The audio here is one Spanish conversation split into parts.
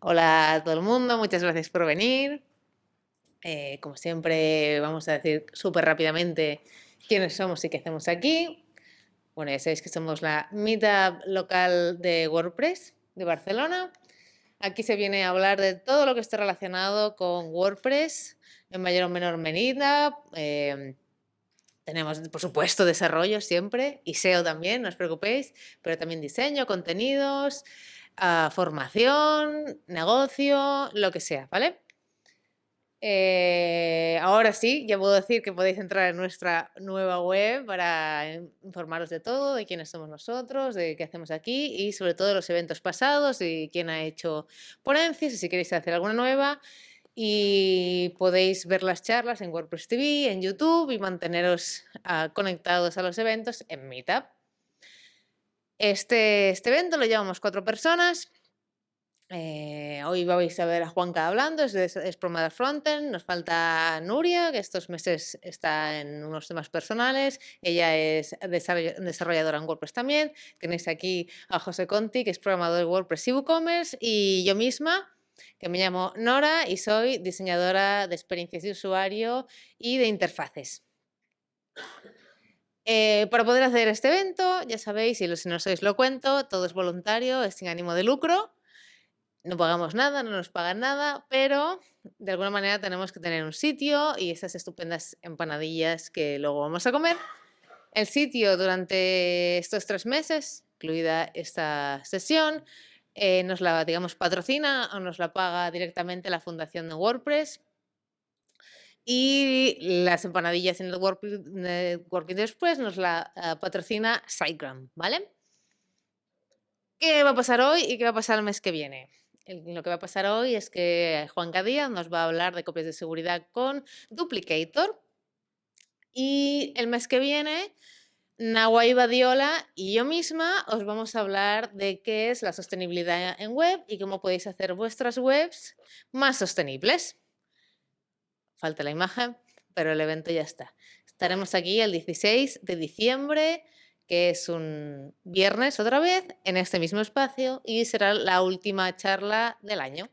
Hola a todo el mundo, muchas gracias por venir. Como siempre, vamos a decir súper rápidamente quiénes somos y qué hacemos aquí. Bueno, ya sabéis que somos la Meetup local de WordPress de Barcelona. Aquí se viene a hablar de todo lo que esté relacionado con WordPress en mayor o menor medida. Tenemos, por supuesto, desarrollo siempre y SEO también, no os preocupéis, pero también diseño, contenidos, formación, negocio, lo que sea, ¿vale? Ahora sí, ya puedo decir que podéis entrar en nuestra nueva web para informaros de todo, de quiénes somos nosotros, de qué hacemos aquí y sobre todo de los eventos pasados y quién ha hecho ponencias y si queréis hacer alguna nueva. Y podéis ver las charlas en WordPress TV, en YouTube y manteneros conectados a los eventos en Meetup. Este evento lo llevamos 4 personas. Hoy vais a ver a Juanca hablando, es Promoter Frontend. Nos falta Nuria, que estos meses está en unos temas personales. Ella es desarrolladora en WordPress también. Tenéis aquí a José Conti, que es programador de WordPress y WooCommerce. Y yo misma, que me llamo Nora y soy diseñadora de experiencias de usuario y de interfaces. Para poder hacer este evento, ya sabéis, y si no sois lo cuento, todo es voluntario, es sin ánimo de lucro. No pagamos nada, no nos pagan nada, pero de alguna manera tenemos que tener un sitio y esas estupendas empanadillas que luego vamos a comer. El sitio durante estos 3 meses, incluida esta sesión, nos la, digamos, patrocina o nos la paga directamente la fundación de WordPress. Y las empanadillas en el WordPress Express nos la patrocina SiteGround, ¿vale? ¿Qué va a pasar hoy y qué va a pasar el mes que viene? Lo que va a pasar hoy es que Juan Díaz nos va a hablar de copias de seguridad con Duplicator. Y el mes que viene, Nawai Badiola y yo misma os vamos a hablar de qué es la sostenibilidad en web y cómo podéis hacer vuestras webs más sostenibles. Falta la imagen, pero el evento ya está. Estaremos aquí el 16 de diciembre, que es un viernes otra vez, en este mismo espacio y será la última charla del año.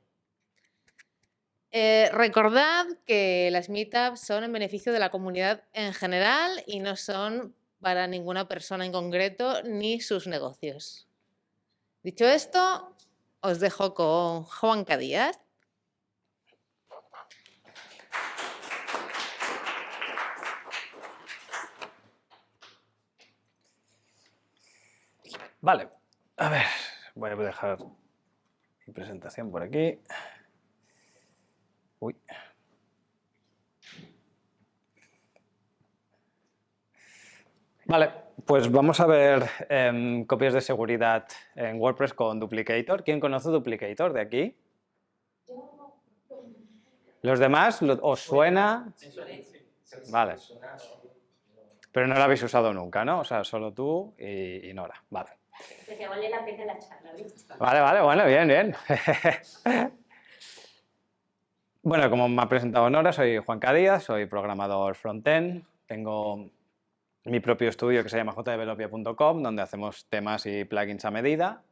Recordad que las meetups son en beneficio de la comunidad en general y no son para ninguna persona en concreto ni sus negocios. Dicho esto, os dejo con Juanca Díaz. Vale, a ver, voy a dejar mi presentación por aquí. Uy. Vale, pues vamos a ver copias de seguridad en WordPress con Duplicator. ¿Quién conoce Duplicator de aquí? ¿Los demás os suena? Vale. Pero no lo habéis usado nunca, ¿no? O sea, solo tú y Nora. Vale. Que vale la pena la charla, ¿viste? Vale, bueno, bien. Bueno, como me ha presentado Nora, soy Juan Díaz, soy programador frontend. Tengo mi propio estudio que se llama jdevelopia.com, donde hacemos temas y plugins a medida.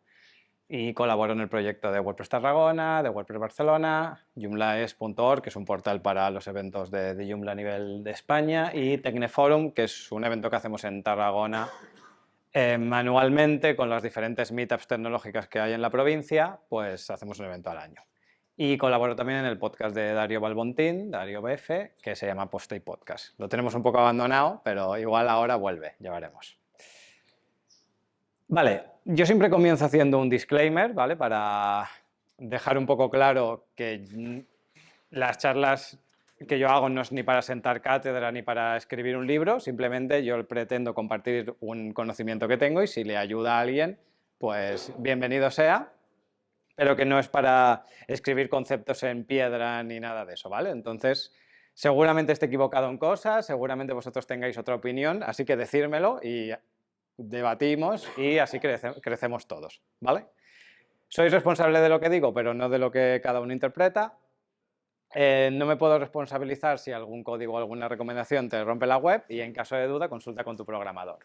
Y colaboro en el proyecto de WordPress Tarragona, de WordPress Barcelona, joomlaes.org, que es un portal para los eventos de Joomla a nivel de España, y Tecneforum, que es un evento que hacemos en Tarragona manualmente con las diferentes meetups tecnológicas que hay en la provincia, pues hacemos un evento al año. Y colaboro también en el podcast de Dario Balbontín, Dario BF, que se llama Post y Podcast. Lo tenemos un poco abandonado, pero igual ahora vuelve, ya veremos. Vale, yo siempre comienzo haciendo un disclaimer, ¿vale? Para dejar un poco claro que las charlas que yo hago no es ni para sentar cátedra ni para escribir un libro, simplemente yo pretendo compartir un conocimiento que tengo y si le ayuda a alguien, pues bienvenido sea, pero que no es para escribir conceptos en piedra ni nada de eso, ¿vale? Entonces, seguramente esté equivocado en cosas, seguramente vosotros tengáis otra opinión, así que decírmelo y debatimos y así crecemos todos, ¿vale? Soy responsable de lo que digo, pero no de lo que cada uno interpreta. No me puedo responsabilizar si algún código o alguna recomendación te rompe la web y en caso de duda consulta con tu programador.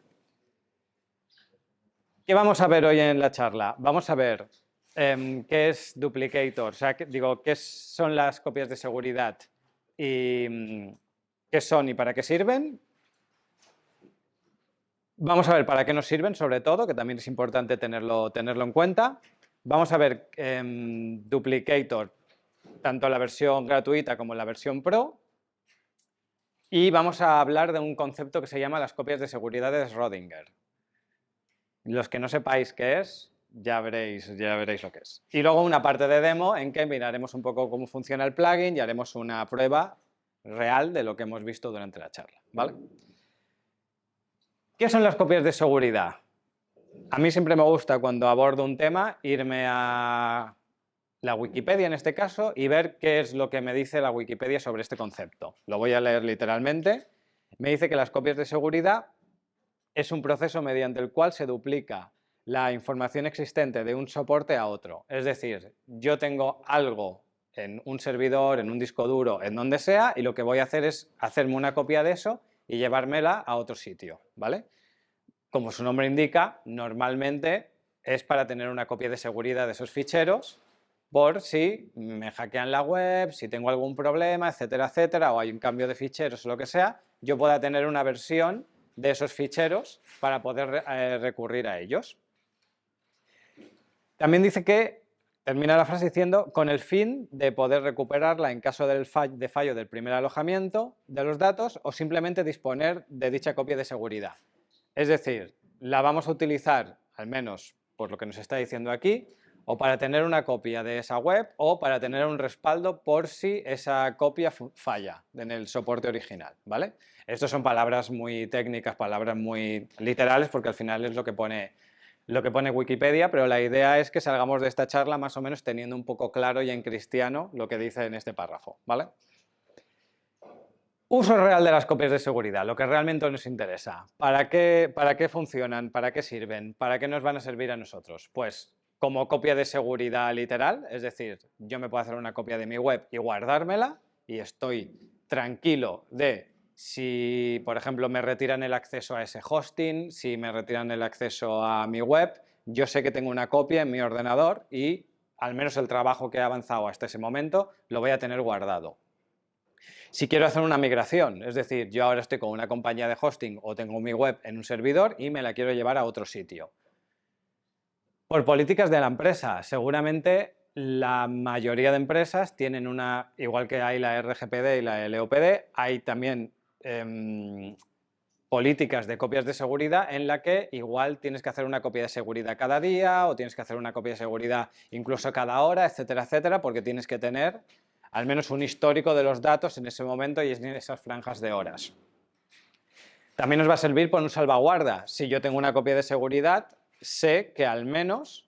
¿Qué vamos a ver hoy en la charla? Vamos a ver ¿qué es duplicator? O sea, digo, ¿qué son las copias de seguridad? Y ¿qué son y para qué sirven? Vamos a ver para qué nos sirven, sobre todo, que también es importante tenerlo en cuenta. Vamos a ver duplicator, tanto la versión gratuita como la versión Pro. Y vamos a hablar de un concepto que se llama las copias de seguridad de Schrödinger. Los que no sepáis qué es, ya veréis lo que es. Y luego una parte de demo en que miraremos un poco cómo funciona el plugin y haremos una prueba real de lo que hemos visto durante la charla, ¿vale? ¿Qué son las copias de seguridad? A mí siempre me gusta, cuando abordo un tema, irme a la Wikipedia en este caso y ver qué es lo que me dice la Wikipedia sobre este concepto. Lo voy a leer literalmente. Me dice que las copias de seguridad es un proceso mediante el cual se duplica la información existente de un soporte a otro. Es decir, yo tengo algo en un servidor, en un disco duro, en donde sea, y lo que voy a hacer es hacerme una copia de eso y llevármela a otro sitio, ¿vale? Como su nombre indica, normalmente es para tener una copia de seguridad de esos ficheros por si me hackean la web, si tengo algún problema, etcétera, etcétera, o hay un cambio de ficheros o lo que sea, yo pueda tener una versión de esos ficheros para poder recurrir a ellos. También dice que, termina la frase diciendo, con el fin de poder recuperarla en caso de fallo del primer alojamiento de los datos o simplemente disponer de dicha copia de seguridad. Es decir, la vamos a utilizar, al menos por lo que nos está diciendo aquí, o para tener una copia de esa web o para tener un respaldo por si esa copia falla en el soporte original, ¿vale? Estas son palabras muy técnicas, palabras muy literales, porque al final es lo que pone Wikipedia, pero la idea es que salgamos de esta charla más o menos teniendo un poco claro y en cristiano lo que dice en este párrafo, ¿vale? Uso real de las copias de seguridad, lo que realmente nos interesa. ¿Para qué funcionan? ¿Para qué sirven? ¿Para qué nos van a servir a nosotros? Pues como copia de seguridad literal, es decir, yo me puedo hacer una copia de mi web y guardármela y estoy tranquilo de si, por ejemplo, me retiran el acceso a ese hosting, si me retiran el acceso a mi web, yo sé que tengo una copia en mi ordenador y al menos el trabajo que he avanzado hasta ese momento lo voy a tener guardado. Si quiero hacer una migración, es decir, yo ahora estoy con una compañía de hosting o tengo mi web en un servidor y me la quiero llevar a otro sitio. Por políticas de la empresa, seguramente la mayoría de empresas tienen una, igual que hay la RGPD y la LOPD, hay también políticas de copias de seguridad en la que igual tienes que hacer una copia de seguridad cada día o tienes que hacer una copia de seguridad incluso cada hora, etcétera, etcétera, porque tienes que tener al menos un histórico de los datos en ese momento y en esas franjas de horas. También nos va a servir por un salvaguarda. Si yo tengo una copia de seguridad, sé que al menos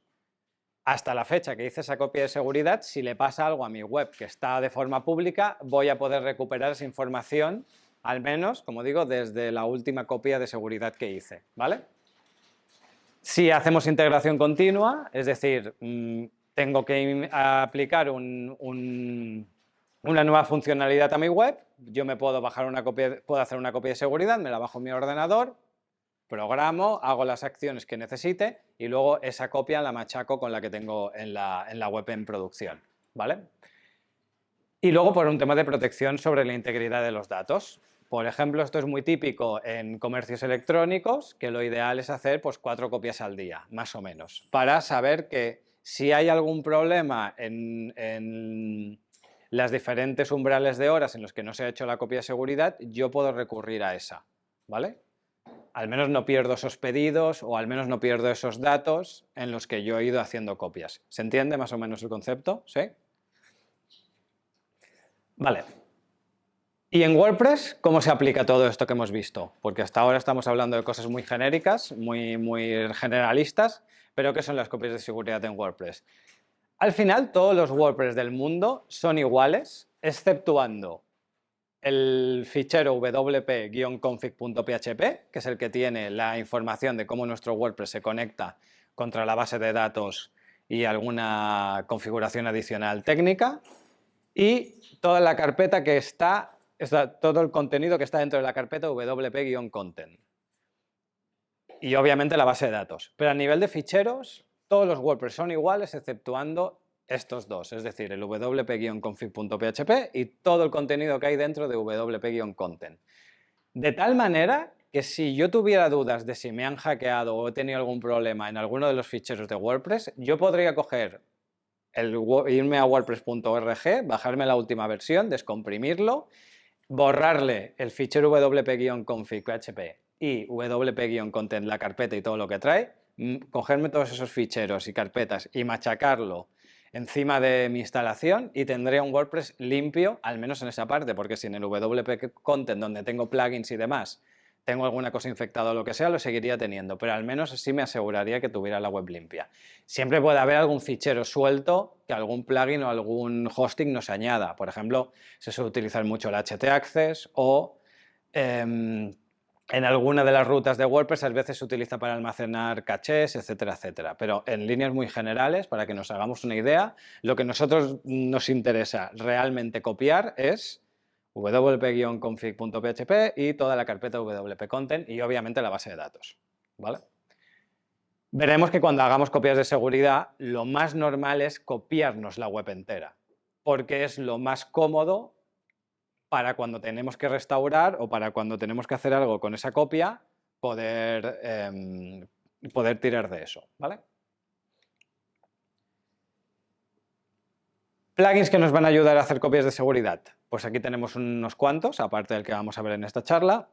hasta la fecha que hice esa copia de seguridad, si le pasa algo a mi web que está de forma pública, voy a poder recuperar esa información, al menos, como digo, desde la última copia de seguridad que hice, ¿vale? Si hacemos integración continua, es decir, tengo que aplicar una nueva funcionalidad a mi web, yo me puedo bajar puedo hacer una copia de seguridad, me la bajo en mi ordenador, programo, hago las acciones que necesite y luego esa copia la machaco con la que tengo en la web en producción, ¿vale? Y luego por un tema de protección sobre la integridad de los datos. Por ejemplo, esto es muy típico en comercios electrónicos, que lo ideal es hacer pues 4 copias al día, más o menos, para saber que si hay algún problema en las diferentes umbrales de horas en los que no se ha hecho la copia de seguridad, yo puedo recurrir a esa, ¿vale? Al menos no pierdo esos pedidos o al menos no pierdo esos datos en los que yo he ido haciendo copias. ¿Se entiende más o menos el concepto? ¿Sí? Vale. ¿Y en WordPress cómo se aplica todo esto que hemos visto? Porque hasta ahora estamos hablando de cosas muy genéricas, muy generalistas, pero ¿qué son las copias de seguridad en WordPress? Al final, todos los WordPress del mundo son iguales, exceptuando el fichero wp-config.php, que es el que tiene la información de cómo nuestro WordPress se conecta contra la base de datos y alguna configuración adicional técnica, y toda la carpeta que todo el contenido que está dentro de la carpeta wp-content. Y obviamente la base de datos. Pero a nivel de ficheros, todos los WordPress son iguales exceptuando estos dos, es decir, el wp-config.php y todo el contenido que hay dentro de wp-content. De tal manera que si yo tuviera dudas de si me han hackeado o he tenido algún problema en alguno de los ficheros de WordPress, yo podría coger irme a wordpress.org, bajarme la última versión, descomprimirlo, borrarle el fichero wp-config.php y wp-content, la carpeta y todo lo que trae, cogerme todos esos ficheros y carpetas y machacarlo encima de mi instalación y tendré un WordPress limpio, al menos en esa parte, porque si en el wp-content, donde tengo plugins y demás, tengo alguna cosa infectada o lo que sea, lo seguiría teniendo, pero al menos así me aseguraría que tuviera la web limpia. Siempre puede haber algún fichero suelto que algún plugin o algún hosting nos añada. Por ejemplo, se suele utilizar mucho el htaccess o en alguna de las rutas de WordPress a veces se utiliza para almacenar cachés, etcétera, etcétera. Pero en líneas muy generales, para que nos hagamos una idea, lo que a nosotros nos interesa realmente copiar es wp-config.php y toda la carpeta wp-content y obviamente la base de datos, ¿vale? Veremos que cuando hagamos copias de seguridad, lo más normal es copiarnos la web entera, porque es lo más cómodo para cuando tenemos que restaurar o para cuando tenemos que hacer algo con esa copia, poder tirar de eso, ¿vale? Plugins que nos van a ayudar a hacer copias de seguridad. Pues aquí tenemos unos cuantos, aparte del que vamos a ver en esta charla.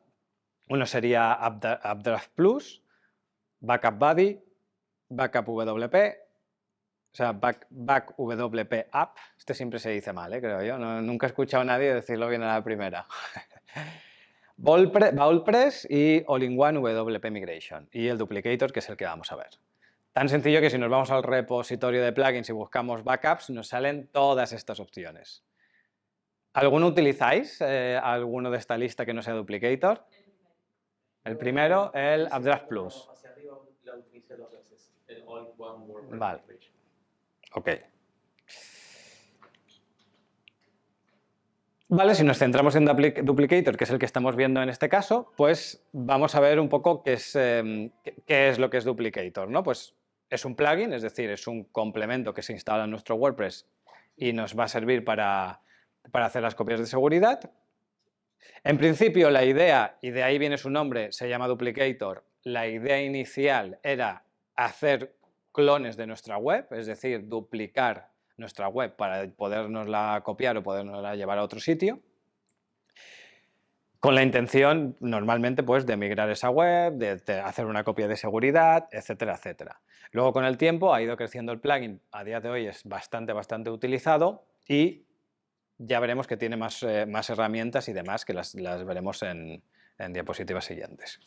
Uno sería Updraft Plus, Backup Buddy, Backup WP, o sea, BackWP App. Este siempre se dice mal, creo yo. Nunca he escuchado a nadie decirlo bien a la primera. Vaultpress y All-in-One WP Migration. Y el Duplicator, que es el que vamos a ver. Tan sencillo que si nos vamos al repositorio de plugins y buscamos backups, nos salen todas estas opciones. ¿Alguno utilizáis? ¿Alguno de esta lista que no sea Duplicator? El primero, el Updraft Plus. Vale. Ok. Vale, si nos centramos en Duplicator, que es el que estamos viendo en este caso, pues vamos a ver un poco qué es lo que es Duplicator, ¿no? Pues es un plugin, es decir, es un complemento que se instala en nuestro WordPress y nos va a servir para hacer las copias de seguridad. En principio, la idea, y de ahí viene su nombre, se llama Duplicator, la idea inicial era hacer clones de nuestra web, es decir, duplicar nuestra web para podernosla copiar o podernosla llevar a otro sitio, con la intención normalmente pues de migrar esa web, de hacer una copia de seguridad, etcétera, etcétera. Luego con el tiempo ha ido creciendo el plugin, a día de hoy es bastante utilizado y ya veremos que tiene más herramientas y demás que las veremos en diapositivas siguientes.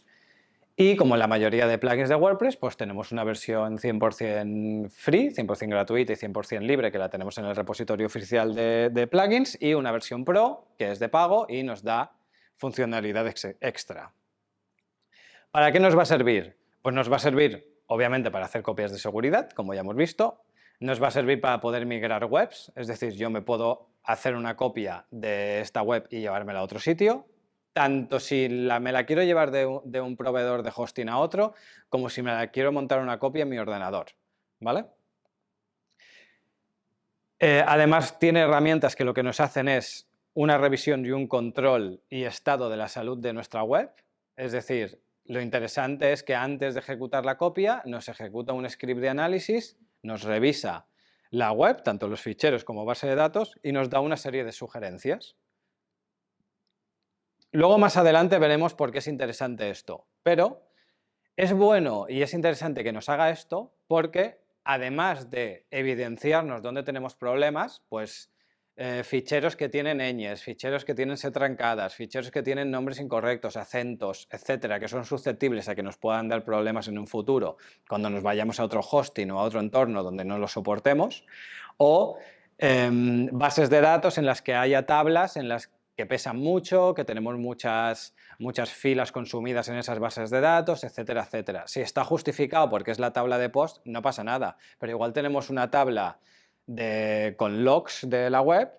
Y como en la mayoría de plugins de WordPress, pues tenemos una versión 100% free, 100% gratuita y 100% libre, que la tenemos en el repositorio oficial de plugins, y una versión pro, que es de pago y nos da funcionalidad extra. ¿Para qué nos va a servir? Pues nos va a servir, obviamente, para hacer copias de seguridad, como ya hemos visto. Nos va a servir para poder migrar webs, es decir, yo me puedo hacer una copia de esta web y llevármela a otro sitio, tanto si me la quiero llevar de un proveedor de hosting a otro, como si me la quiero montar una copia en mi ordenador, ¿vale? Además, tiene herramientas que lo que nos hacen es una revisión y un control y estado de la salud de nuestra web, es decir, lo interesante es que antes de ejecutar la copia nos ejecuta un script de análisis, nos revisa la web, tanto los ficheros como base de datos, y nos da una serie de sugerencias. Luego más adelante veremos por qué es interesante esto, pero es bueno y es interesante que nos haga esto porque además de evidenciarnos dónde tenemos problemas, pues ficheros que tienen ñes, ficheros que tienen trancadas, ficheros que tienen nombres incorrectos, acentos, etcétera, que son susceptibles a que nos puedan dar problemas en un futuro cuando nos vayamos a otro hosting o a otro entorno donde no lo soportemos, o bases de datos en las que haya tablas en las que pesan mucho, que tenemos muchas filas consumidas en esas bases de datos, etcétera, etcétera. Si está justificado porque es la tabla de post, no pasa nada, pero igual tenemos una tabla con logs de la web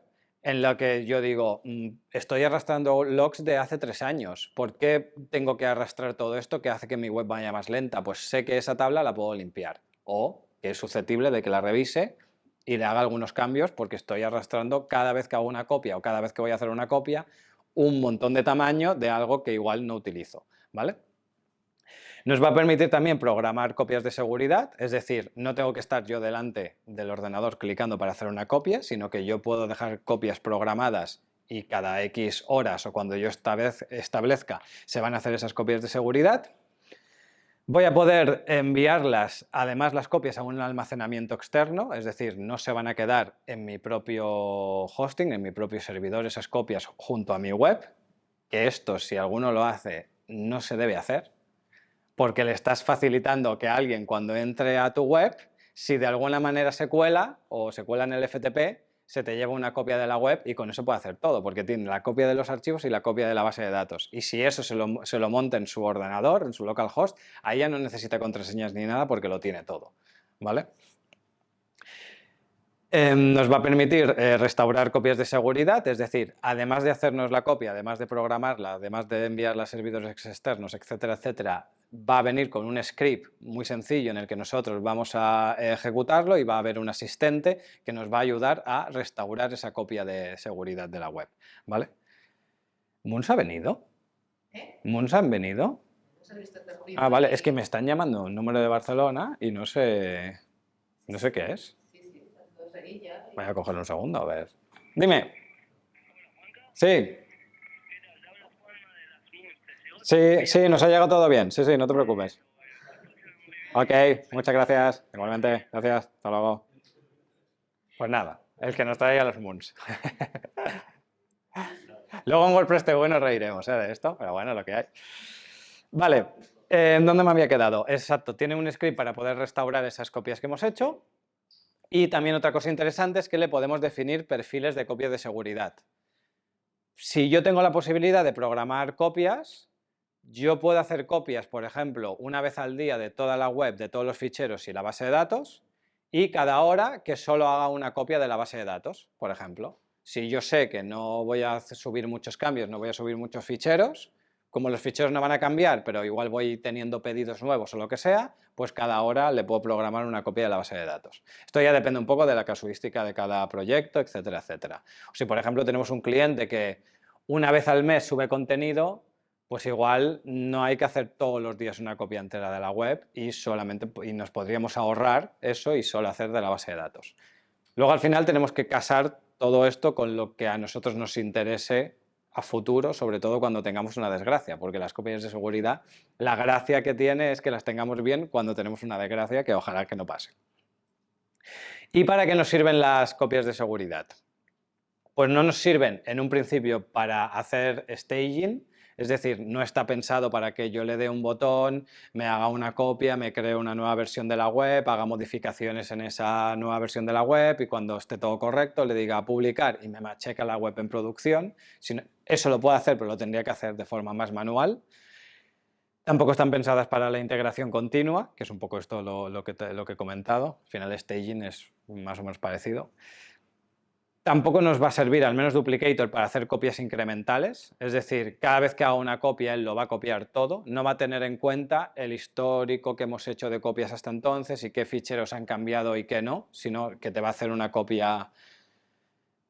en la que yo digo, estoy arrastrando logs de hace 3 años, ¿por qué tengo que arrastrar todo esto que hace que mi web vaya más lenta? Pues sé que esa tabla la puedo limpiar, o que es susceptible de que la revise y le haga algunos cambios porque estoy arrastrando cada vez que hago una copia o cada vez que voy a hacer una copia un montón de tamaño de algo que igual no utilizo, ¿vale? Nos va a permitir también programar copias de seguridad, es decir, no tengo que estar yo delante del ordenador clicando para hacer una copia, sino que yo puedo dejar copias programadas y cada X horas o cuando yo establezca se van a hacer esas copias de seguridad. Voy a poder enviarlas, además las copias, a un almacenamiento externo, es decir, no se van a quedar en mi propio hosting, en mi propio servidor, esas copias junto a mi web, que esto, si alguno lo hace, no se debe hacer, porque le estás facilitando que alguien cuando entre a tu web, si de alguna manera se cuela o se cuela en el FTP, se te lleva una copia de la web y con eso puede hacer todo, porque tiene la copia de los archivos y la copia de la base de datos. Y si eso se lo monta en su ordenador, en su localhost, ahí ya no necesita contraseñas ni nada porque lo tiene todo, ¿vale? Nos va a permitir restaurar copias de seguridad, es decir, además de hacernos la copia, además de programarla, además de enviarla a servidores externos, etcétera, etcétera, va a venir con un script muy sencillo en el que nosotros vamos a ejecutarlo y va a haber un asistente que nos va a ayudar a restaurar esa copia de seguridad de la web, ¿vale? ¿Moons ha venido? ¿Moons han venido? Ah, vale, es que me están llamando un número de Barcelona y no sé qué es. Voy a cogerlo un segundo, a ver. Dime. Sí. Sí, nos ha llegado todo bien. Sí, no te preocupes. Ok, muchas gracias. Igualmente, gracias. Hasta luego. Pues nada, el que nos traiga los Moons. Luego en WordPress TV nos reiremos de esto, pero bueno, lo que hay. Vale, ¿en dónde me había quedado? Exacto, tiene un script para poder restaurar esas copias que hemos hecho. Y también otra cosa interesante es que le podemos definir perfiles de copia de seguridad. Si yo tengo la posibilidad de programar copias, yo puedo hacer copias, por ejemplo, una vez al día de toda la web, de todos los ficheros y la base de datos, y cada hora que solo haga una copia de la base de datos, por ejemplo. Si yo sé que no voy a subir muchos cambios, no voy a subir muchos ficheros, como los ficheros no van a cambiar, pero igual voy teniendo pedidos nuevos o lo que sea, pues cada hora le puedo programar una copia de la base de datos. Esto ya depende un poco de la casuística de cada proyecto, etcétera, etcétera. O si, por ejemplo, tenemos un cliente que una vez al mes sube contenido, pues igual no hay que hacer todos los días una copia entera de la web y nos podríamos ahorrar eso y solo hacer de la base de datos. Luego, al final, tenemos que casar todo esto con lo que a nosotros nos interese a futuro, sobre todo cuando tengamos una desgracia, porque las copias de seguridad, la gracia que tiene es que las tengamos bien cuando tenemos una desgracia, que ojalá que no pase. ¿Y para qué nos sirven las copias de seguridad? Pues no nos sirven en un principio para hacer staging, es decir, no está pensado para que yo le dé un botón, me haga una copia, me cree una nueva versión de la web, haga modificaciones en esa nueva versión de la web y cuando esté todo correcto le diga a publicar y me macheca la web en producción. Eso lo puedo hacer, pero lo tendría que hacer de forma más manual. Tampoco están pensadas para la integración continua, que es un poco esto lo que he comentado. Al final, staging es más o menos parecido. Tampoco nos va a servir, al menos Duplicator, para hacer copias incrementales, es decir, cada vez que haga una copia él lo va a copiar todo, no va a tener en cuenta el histórico que hemos hecho de copias hasta entonces y qué ficheros han cambiado y qué no, sino que te va a hacer una copia.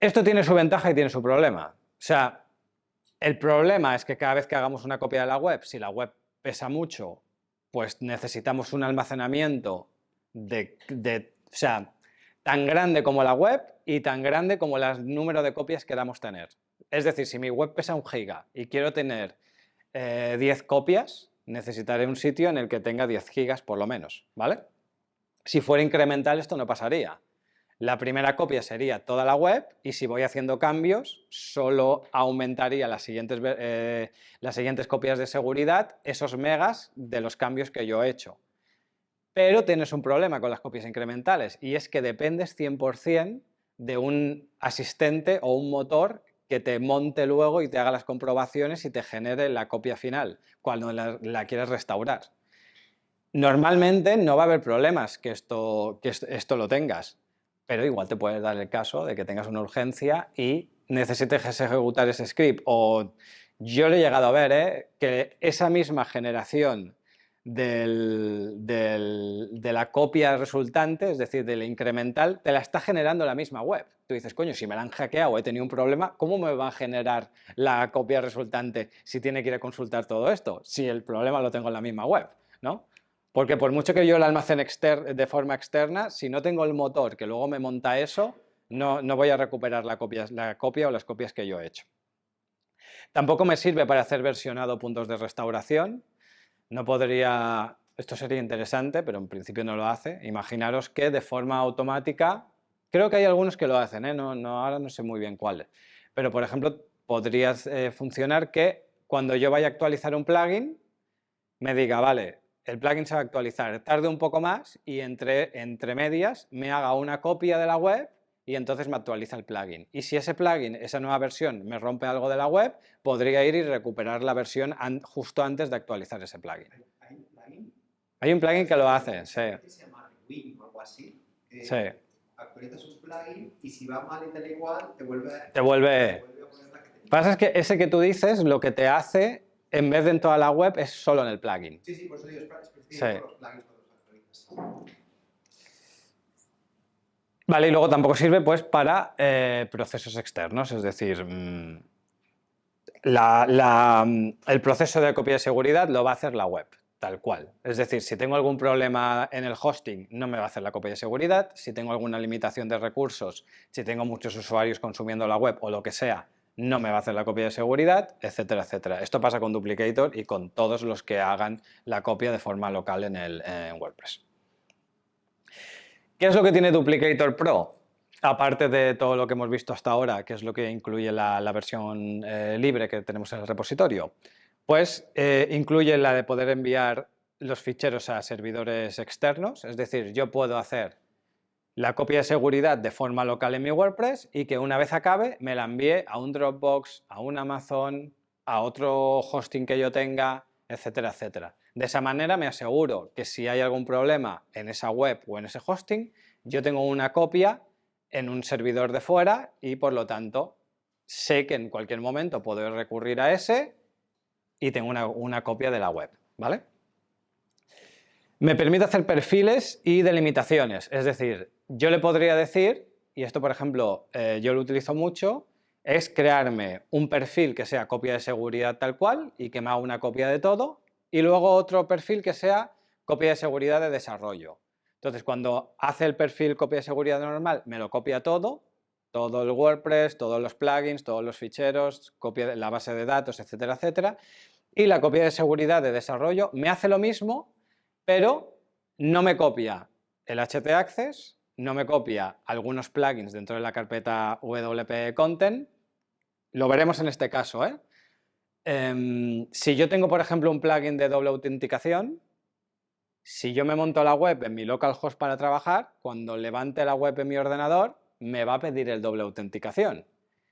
Esto tiene su ventaja y tiene su problema. O sea, el problema es que cada vez que hagamos una copia de la web, si la web pesa mucho, pues necesitamos un almacenamiento tan grande como la web y tan grande como el número de copias que queramos tener. Es decir, si mi web pesa 1 giga y quiero tener 10 copias, necesitaré un sitio en el que tenga 10 gigas por lo menos, ¿vale? Si fuera incremental esto no pasaría. La primera copia sería toda la web y si voy haciendo cambios, solo aumentaría las siguientes copias de seguridad, esos megas de los cambios que yo he hecho. Pero tienes un problema con las copias incrementales y es que dependes 100% de un asistente o un motor que te monte luego y te haga las comprobaciones y te genere la copia final cuando la quieres restaurar. Normalmente no va a haber problemas que esto lo tengas, pero igual te puede dar el caso de que tengas una urgencia y necesites ejecutar ese script. O yo lo he llegado a ver, que esa misma generación de la copia resultante, es decir, del incremental, te la está generando la misma web. Tú dices, coño, si me la han hackeado o he tenido un problema, ¿cómo me va a generar la copia resultante si tiene que ir a consultar todo esto? Si el problema lo tengo en la misma web, ¿no? Porque por mucho que yo la almacene de forma externa, si no tengo el motor que luego me monta eso, no voy a recuperar la copia o las copias que yo he hecho. Tampoco me sirve para hacer versionado puntos de restauración. No podría, esto sería interesante, pero en principio no lo hace. Imaginaros que de forma automática, creo que hay algunos que lo hacen, ahora no sé muy bien cuáles, pero por ejemplo podría funcionar que cuando yo vaya a actualizar un plugin, me diga, vale, el plugin se va a actualizar, tarde un poco más y entre medias me haga una copia de la web y entonces me actualiza el plugin. Y si ese plugin, esa nueva versión, me rompe algo de la web, podría ir y recuperar la versión justo antes de actualizar ese plugin. ¿Hay un plugin? Hay un plugin que lo hace, sí. Se llama Win o algo así. Sí. Actualizas un plugin y si va mal y tal igual, te vuelve a Te poner la que Lo tenías. que pasa es que ese que tú dices, lo que te hace, en vez de en toda la web, es solo en el plugin. Sí, por eso digo, es específico Sí. por los plugins cuando los actualizas. Vale, y luego tampoco sirve pues para procesos externos, es decir, el proceso de copia de seguridad lo va a hacer la web, tal cual. Es decir, si tengo algún problema en el hosting, no me va a hacer la copia de seguridad. Si tengo alguna limitación de recursos, si tengo muchos usuarios consumiendo la web o lo que sea, no me va a hacer la copia de seguridad, etcétera, etcétera. Esto pasa con Duplicator y con todos los que hagan la copia de forma local en WordPress. ¿Qué es lo que tiene Duplicator Pro? Aparte de todo lo que hemos visto hasta ahora, que es lo que incluye la versión libre que tenemos en el repositorio, pues incluye la de poder enviar los ficheros a servidores externos, es decir, yo puedo hacer la copia de seguridad de forma local en mi WordPress y que una vez acabe me la envíe a un Dropbox, a un Amazon, a otro hosting que yo tenga, etcétera, etcétera. De esa manera me aseguro que si hay algún problema en esa web o en ese hosting, yo tengo una copia en un servidor de fuera y por lo tanto sé que en cualquier momento puedo recurrir a ese y tengo una copia de la web, ¿vale? Me permite hacer perfiles y delimitaciones, es decir, yo le podría decir, y esto por ejemplo yo lo utilizo mucho, es crearme un perfil que sea copia de seguridad tal cual y que me haga una copia de todo, y luego otro perfil que sea copia de seguridad de desarrollo. Entonces cuando hace el perfil copia de seguridad normal, me lo copia todo el WordPress, todos los plugins, todos los ficheros, copia de la base de datos, etcétera, etcétera, y la copia de seguridad de desarrollo me hace lo mismo, pero no me copia el htaccess, no me copia algunos plugins dentro de la carpeta WP Content. Lo veremos en este caso, ¿eh? Si yo tengo, por ejemplo, un plugin de doble autenticación, si yo me monto la web en mi localhost para trabajar, cuando levante la web en mi ordenador, me va a pedir el doble autenticación.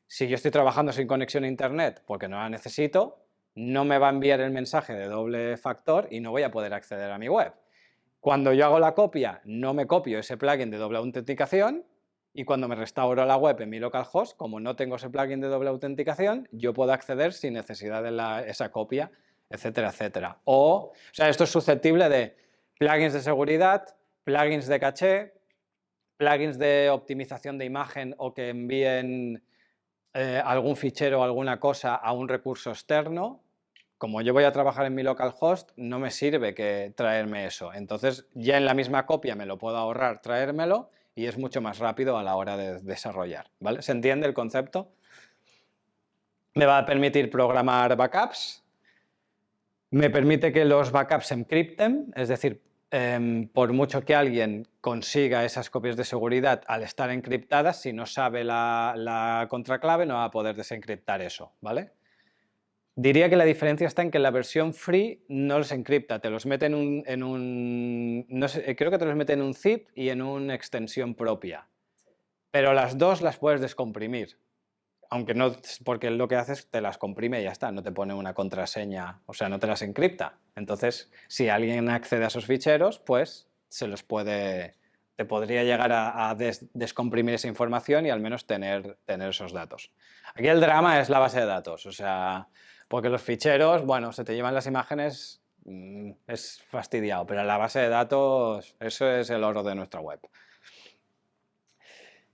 Si yo estoy trabajando sin conexión a internet porque no la necesito, no me va a enviar el mensaje de doble factor y no voy a poder acceder a mi web. Cuando yo hago la copia, no me copio ese plugin de doble autenticación y cuando me restauro la web en mi localhost, como no tengo ese plugin de doble autenticación, yo puedo acceder sin necesidad de esa copia, etcétera, etcétera. O sea, esto es susceptible de plugins de seguridad, plugins de caché, plugins de optimización de imagen o que envíen algún fichero o alguna cosa a un recurso externo. Como yo voy a trabajar en mi localhost, no me sirve que traerme eso. Entonces, ya en la misma copia me lo puedo ahorrar, traérmelo, y es mucho más rápido a la hora de desarrollar, ¿vale? ¿Se entiende el concepto? Me va a permitir programar backups. Me permite que los backups se encripten, es decir, por mucho que alguien consiga esas copias de seguridad al estar encriptadas, si no sabe la contraclave no va a poder desencriptar eso, ¿vale? Diría que la diferencia está en que la versión free no los encripta, te los mete no sé, creo que te los mete en un zip y en una extensión propia, pero las dos las puedes descomprimir. Aunque no, porque lo que hace es te las comprime y ya está, no te pone una contraseña, o sea, no te las encripta. Entonces, si alguien accede a esos ficheros, pues te podría llegar a descomprimir esa información y al menos tener esos datos. Aquí el drama es la base de datos, o sea, porque los ficheros, bueno, se te llevan las imágenes es fastidiado, pero la base de datos, eso es el oro de nuestra web.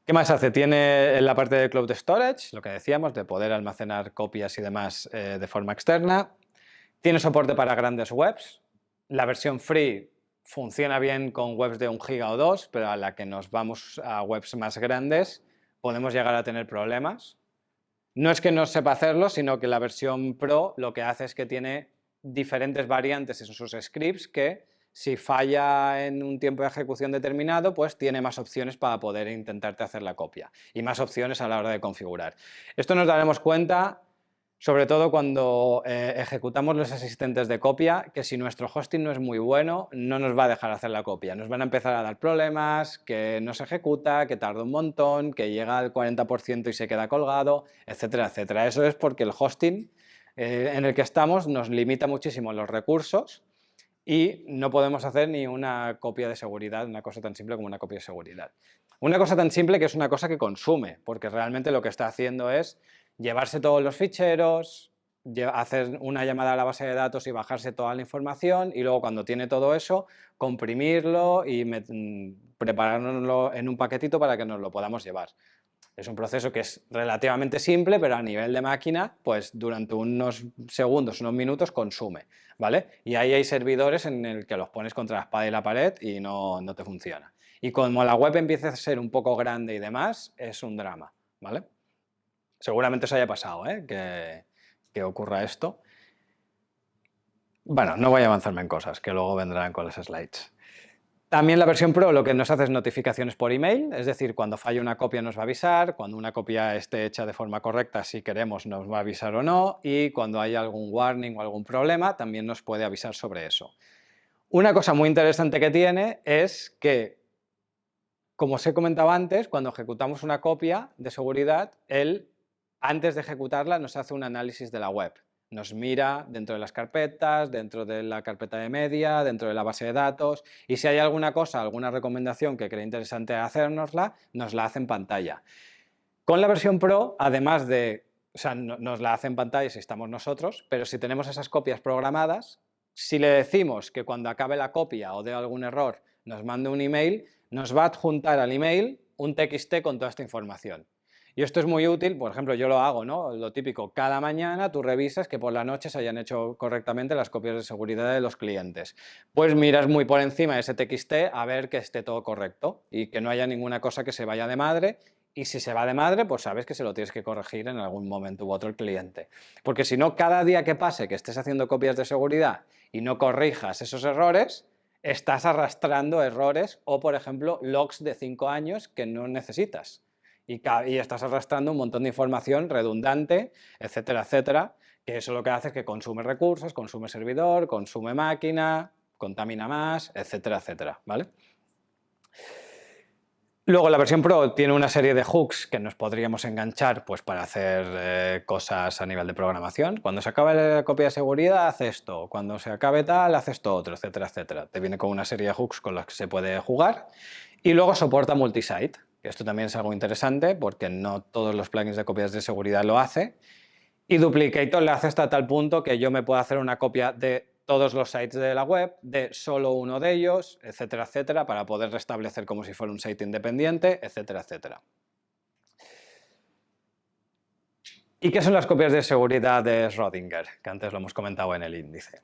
¿Qué más hace? Tiene en la parte de Cloud Storage, lo que decíamos, de poder almacenar copias y demás de forma externa. Tiene soporte para grandes webs. La versión free funciona bien con webs de 1 giga o 2, pero a la que nos vamos a webs más grandes podemos llegar a tener problemas. No es que no sepa hacerlo, sino que la versión Pro lo que hace es que tiene diferentes variantes en sus scripts que, si falla en un tiempo de ejecución determinado, pues tiene más opciones para poder intentarte hacer la copia y más opciones a la hora de configurar. Esto nos daremos cuenta sobre todo cuando ejecutamos los asistentes de copia, que si nuestro hosting no es muy bueno, no nos va a dejar hacer la copia. Nos van a empezar a dar problemas, que no se ejecuta, que tarda un montón, que llega al 40% y se queda colgado, etcétera, etcétera. Eso es porque el hosting en el que estamos nos limita muchísimo los recursos y no podemos hacer ni una copia de seguridad, una cosa tan simple como una copia de seguridad. Una cosa tan simple que es una cosa que consume, porque realmente lo que está haciendo es llevarse todos los ficheros, hacer una llamada a la base de datos y bajarse toda la información, y luego cuando tiene todo eso, comprimirlo y preparárnoslo en un paquetito para que nos lo podamos llevar. Es un proceso que es relativamente simple, pero a nivel de máquina, pues durante unos segundos, unos minutos consume, ¿vale? Y ahí hay servidores en el que los pones contra la espada y la pared y no te funciona. Y como la web empieza a ser un poco grande y demás, es un drama, ¿vale? Seguramente os haya pasado, que ocurra esto. Bueno, no voy a avanzarme en cosas, que luego vendrán con las slides. También la versión Pro lo que nos hace es notificaciones por email, es decir, cuando falla una copia nos va a avisar, cuando una copia esté hecha de forma correcta, si queremos, nos va a avisar o no, y cuando haya algún warning o algún problema, también nos puede avisar sobre eso. Una cosa muy interesante que tiene es que, como os he comentado antes, cuando ejecutamos una copia de seguridad, él, antes de ejecutarla, nos hace un análisis de la web. Nos mira dentro de las carpetas, dentro de la carpeta de media, dentro de la base de datos, y si hay alguna cosa, alguna recomendación que cree interesante hacérnosla, nos la hace en pantalla. Con la versión Pro, además de, o sea, nos la hace en pantalla si estamos nosotros, pero si tenemos esas copias programadas, si le decimos que cuando acabe la copia o dé algún error nos mande un email, nos va a adjuntar al email un TXT con toda esta información. Y esto es muy útil, por ejemplo, yo lo hago, ¿no? Lo típico, cada mañana tú revisas que por la noche se hayan hecho correctamente las copias de seguridad de los clientes. Pues miras muy por encima de ese TXT a ver que esté todo correcto y que no haya ninguna cosa que se vaya de madre, y si se va de madre, pues sabes que se lo tienes que corregir en algún momento u otro el cliente. Porque si no, cada día que pase que estés haciendo copias de seguridad y no corrijas esos errores, estás arrastrando errores o, por ejemplo, logs de 5 años que no necesitas. Y estás arrastrando un montón de información redundante, etcétera, etcétera, que eso lo que hace es que consume recursos, consume servidor, consume máquina, contamina más, etcétera, etcétera, ¿vale? Luego la versión Pro tiene una serie de hooks que nos podríamos enganchar pues, para hacer cosas a nivel de programación. Cuando se acabe la copia de seguridad, haz esto. Cuando se acabe tal, haz esto otro, etcétera, etcétera. Te viene con una serie de hooks con los que se puede jugar. Y luego soporta multisite. Esto también es algo interesante porque no todos los plugins de copias de seguridad lo hace. Y Duplicator le hace hasta tal punto que yo me puedo hacer una copia de todos los sites de la web, de solo uno de ellos, etcétera, etcétera, para poder restablecer como si fuera un site independiente, etcétera, etcétera. ¿Y qué son las copias de seguridad de Schrödinger? Que antes lo hemos comentado en el índice.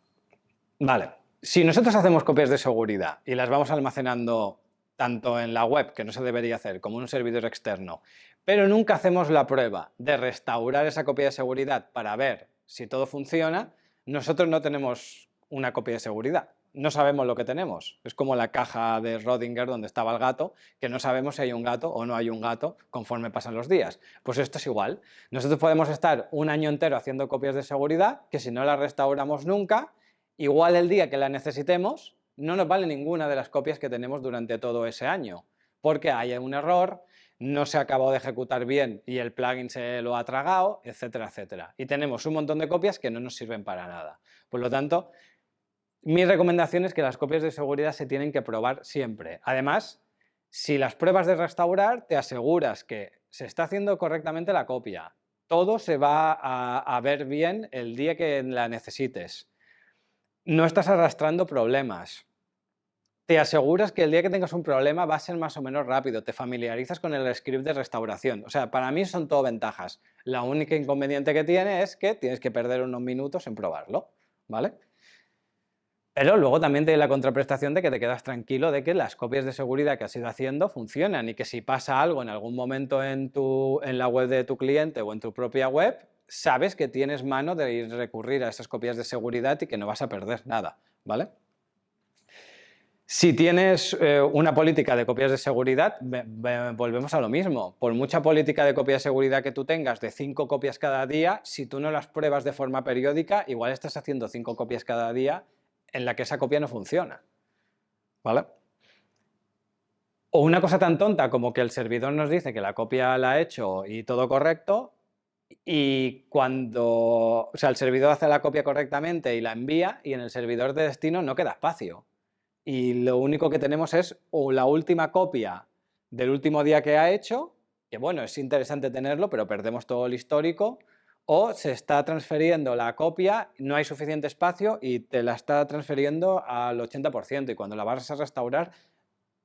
Vale, si nosotros hacemos copias de seguridad y las vamos almacenando tanto en la web, que no se debería hacer, como en un servidor externo, pero nunca hacemos la prueba de restaurar esa copia de seguridad para ver si todo funciona, nosotros no tenemos una copia de seguridad. No sabemos lo que tenemos. Es como la caja de Schrödinger donde estaba el gato, que no sabemos si hay un gato o no hay un gato conforme pasan los días. Pues esto es igual. Nosotros podemos estar un año entero haciendo copias de seguridad, que si no las restauramos nunca, igual el día que la necesitemos, no nos vale ninguna de las copias que tenemos durante todo ese año, porque hay un error, no se ha acabado de ejecutar bien y el plugin se lo ha tragado, etcétera, etcétera. Y tenemos un montón de copias que no nos sirven para nada. Por lo tanto, mi recomendación es que las copias de seguridad se tienen que probar siempre. Además, si las pruebas de restaurar, te aseguras que se está haciendo correctamente la copia. Todo se va a ver bien el día que la necesites. no estás arrastrando problemas. Te aseguras que el día que tengas un problema va a ser más o menos rápido, te familiarizas con el script de restauración. O sea, para mí son todo ventajas. La única inconveniente que tiene es que tienes que perder unos minutos en probarlo, ¿vale? Pero luego también tiene la contraprestación de que te quedas tranquilo de que las copias de seguridad que has ido haciendo funcionan y que si pasa algo en algún momento en la web de tu cliente o en tu propia web, sabes que tienes mano de ir a recurrir a esas copias de seguridad y que no vas a perder nada, ¿vale? Si tienes una política de copias de seguridad, volvemos a lo mismo. Por mucha política de copia de seguridad que tú tengas de 5 copias cada día, si tú no las pruebas de forma periódica, igual estás haciendo 5 copias cada día en la que esa copia no funciona, ¿vale? O una cosa tan tonta como que el servidor nos dice que la copia la ha hecho y todo correcto, y o sea, el servidor hace la copia correctamente y la envía, y en el servidor de destino no queda espacio. Y lo único que tenemos es o la última copia del último día que ha hecho, que bueno, es interesante tenerlo, pero perdemos todo el histórico, o se está transfiriendo la copia, no hay suficiente espacio y te la está transfiriendo al 80%, y cuando la vas a restaurar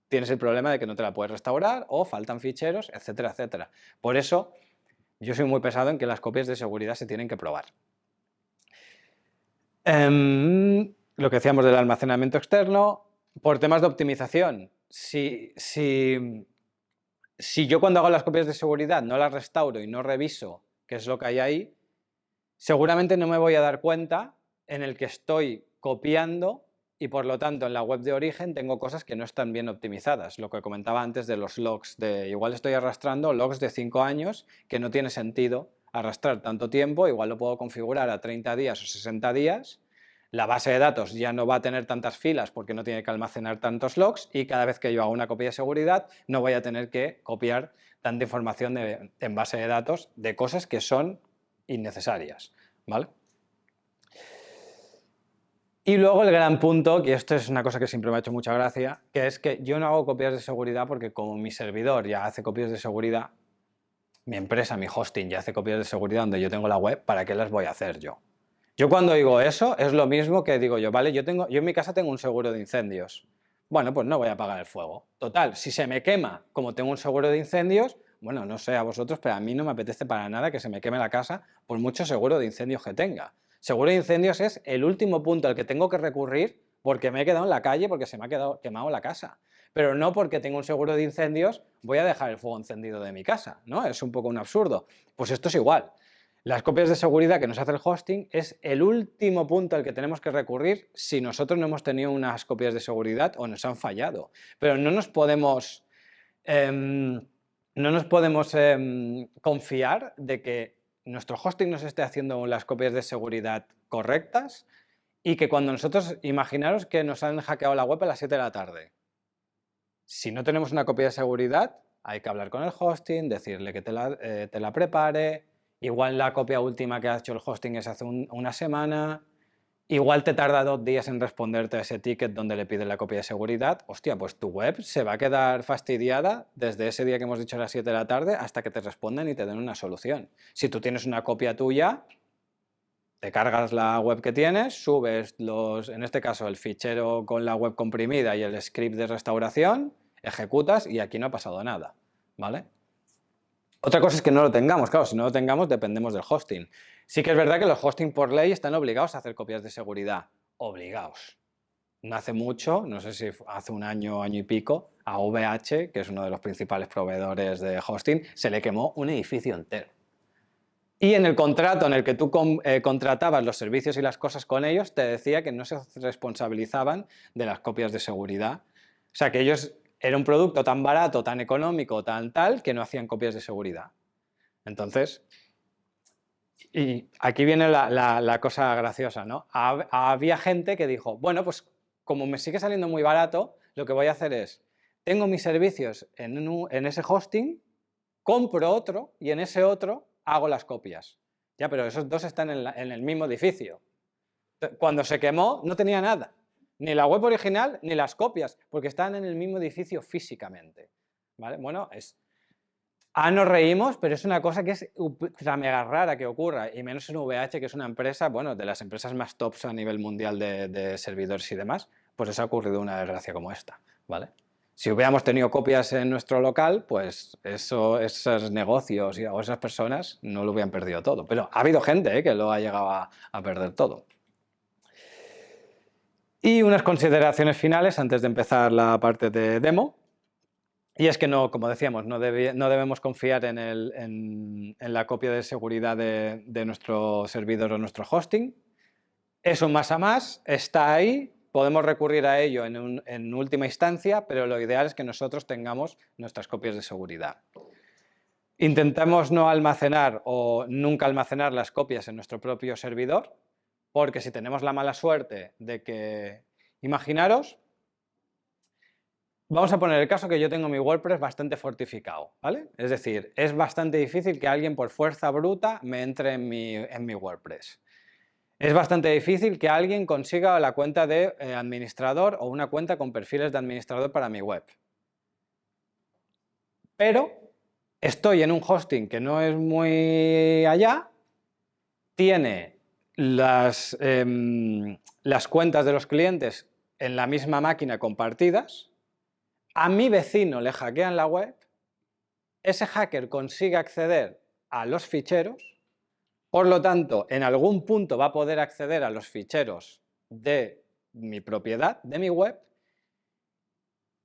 tienes el problema de que no te la puedes restaurar o faltan ficheros, etcétera, etcétera. Por eso yo soy muy pesado en que las copias de seguridad se tienen que probar. Lo que decíamos del almacenamiento externo, por temas de optimización, si yo cuando hago las copias de seguridad no las restauro y no reviso qué es lo que hay ahí, seguramente no me voy a dar cuenta en el que estoy copiando y por lo tanto en la web de origen tengo cosas que no están bien optimizadas. Lo que comentaba antes de los logs, igual estoy arrastrando logs de 5 años que no tiene sentido arrastrar tanto tiempo, igual lo puedo configurar a 30 días o 60 días. La base de datos ya no va a tener tantas filas porque no tiene que almacenar tantos logs, y cada vez que yo hago una copia de seguridad no voy a tener que copiar tanta información en base de datos de cosas que son innecesarias, ¿vale? Y luego el gran punto, que esto es una cosa que siempre me ha hecho mucha gracia, que es que yo no hago copias de seguridad porque como mi servidor ya hace copias de seguridad, mi empresa, mi hosting ya hace copias de seguridad donde yo tengo la web, ¿para qué las voy a hacer yo? Yo cuando digo eso es lo mismo que digo yo, vale, yo en mi casa tengo un seguro de incendios. Bueno, pues no voy a apagar el fuego. Total, si se me quema, como tengo un seguro de incendios, bueno, no sé a vosotros, pero a mí no me apetece para nada que se me queme la casa por mucho seguro de incendios que tenga. Seguro de incendios es el último punto al que tengo que recurrir porque me he quedado en la calle, porque se me ha quedado quemado la casa. Pero no porque tengo un seguro de incendios voy a dejar el fuego encendido de mi casa, ¿no? Es un poco un absurdo. Pues esto es igual. Las copias de seguridad que nos hace el hosting es el último punto al que tenemos que recurrir si nosotros no hemos tenido unas copias de seguridad o nos han fallado. Pero no nos podemos confiar de que nuestro hosting nos esté haciendo las copias de seguridad correctas y que cuando nosotros, imaginaros que nos han hackeado la web a las 7 de la tarde. Si no tenemos una copia de seguridad, hay que hablar con el hosting, decirle que te la prepare. Igual la copia última que ha hecho el hosting es hace una semana. Igual te tarda 2 días en responderte a ese ticket donde le piden la copia de seguridad. Hostia, pues tu web se va a quedar fastidiada desde ese día que hemos dicho a las 7 de la tarde hasta que te respondan y te den una solución. Si tú tienes una copia tuya, te cargas la web que tienes, subes en este caso el fichero con la web comprimida y el script de restauración, ejecutas y aquí no ha pasado nada, ¿vale? Otra cosa es que no lo tengamos, claro, si no lo tengamos dependemos del hosting. Sí que es verdad que los hosting por ley están obligados a hacer copias de seguridad, obligados. No hace mucho, no sé si hace un año, año y pico, a VH, que es uno de los principales proveedores de hosting, se le quemó un edificio entero. Y en el contrato en el que tú contratabas los servicios y las cosas con ellos, te decía que no se responsabilizaban de las copias de seguridad. O sea, que ellos era un producto tan barato, tan económico, tan tal, que no hacían copias de seguridad. Entonces, y aquí viene la cosa graciosa, ¿no? Había gente que dijo, bueno, pues como me sigue saliendo muy barato, lo que voy a hacer es, tengo mis servicios en ese hosting, compro otro y en ese otro hago las copias. Ya, pero esos dos están en el mismo edificio. Cuando se quemó no tenía nada, ni la web original ni las copias, porque estaban en el mismo edificio físicamente, ¿vale? Bueno, Nos reímos, pero es una cosa que es ultra mega rara que ocurra, y menos en VH, que es una empresa, bueno, de las empresas más tops a nivel mundial de servidores y demás, pues les ha ocurrido una desgracia como esta, ¿vale? Si hubiéramos tenido copias en nuestro local, pues esos negocios o esas personas no lo hubieran perdido todo. Pero ha habido gente que lo ha llegado a perder todo. Y unas consideraciones finales antes de empezar la parte de demo. Y es que no, como decíamos, no debemos confiar en la copia de seguridad de nuestro servidor o nuestro hosting. Es un más a más, está ahí. Podemos recurrir a ello en última instancia, pero lo ideal es que nosotros tengamos nuestras copias de seguridad. Intentemos no almacenar o nunca almacenar las copias en nuestro propio servidor, porque si tenemos la mala suerte de que, imaginaros, vamos a poner el caso que yo tengo mi WordPress bastante fortificado, ¿vale? Es decir, es bastante difícil que alguien por fuerza bruta me entre en mi WordPress. Es bastante difícil que alguien consiga la cuenta de administrador o una cuenta con perfiles de administrador para mi web. Pero estoy en un hosting que no es muy allá, tiene las cuentas de los clientes en la misma máquina compartidas, a mi vecino le hackean la web, ese hacker consigue acceder a los ficheros. Por lo tanto, en algún punto va a poder acceder a los ficheros de mi propiedad, de mi web,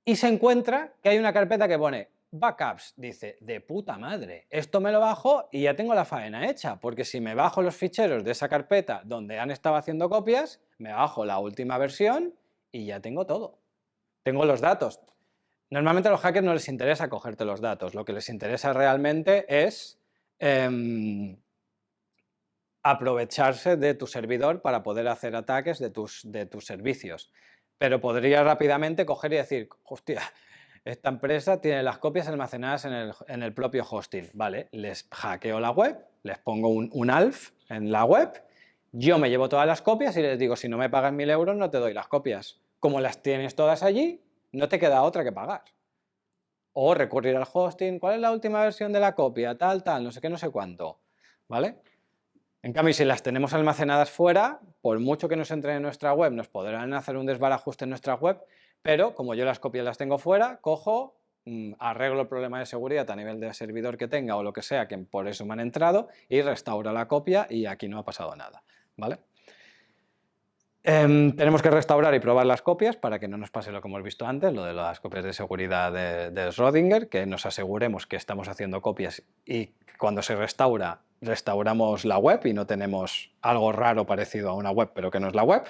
y se encuentra que hay una carpeta que pone backups. Dice, de puta madre, esto me lo bajo y ya tengo la faena hecha, porque si me bajo los ficheros de esa carpeta donde han estado haciendo copias, me bajo la última versión y ya tengo todo. Tengo los datos. Normalmente a los hackers no les interesa cogerte los datos, lo que les interesa realmente es aprovecharse de tu servidor para poder hacer ataques de tus servicios. Pero podría rápidamente coger y decir, hostia, esta empresa tiene las copias almacenadas en el propio hosting. Vale, les hackeo la web, les pongo un ALF en la web, yo me llevo todas las copias y les digo, si no me pagan 1000 euros no te doy las copias. Como las tienes todas allí, no te queda otra que pagar. O recurrir al hosting, ¿cuál es la última versión de la copia? Tal, no sé qué, no sé cuánto. ¿Vale? En cambio, si las tenemos almacenadas fuera, por mucho que nos entren en nuestra web, nos podrán hacer un desbarajuste en nuestra web, pero como yo las copias las tengo fuera, cojo, arreglo el problema de seguridad a nivel de servidor que tenga o lo que sea, que por eso me han entrado, y restauro la copia y aquí no ha pasado nada, ¿vale? Tenemos que restaurar y probar las copias para que no nos pase lo que hemos visto antes, lo de las copias de seguridad de Schrödinger, que nos aseguremos que estamos haciendo copias y cuando se restauramos la web y no tenemos algo raro parecido a una web, pero que no es la web.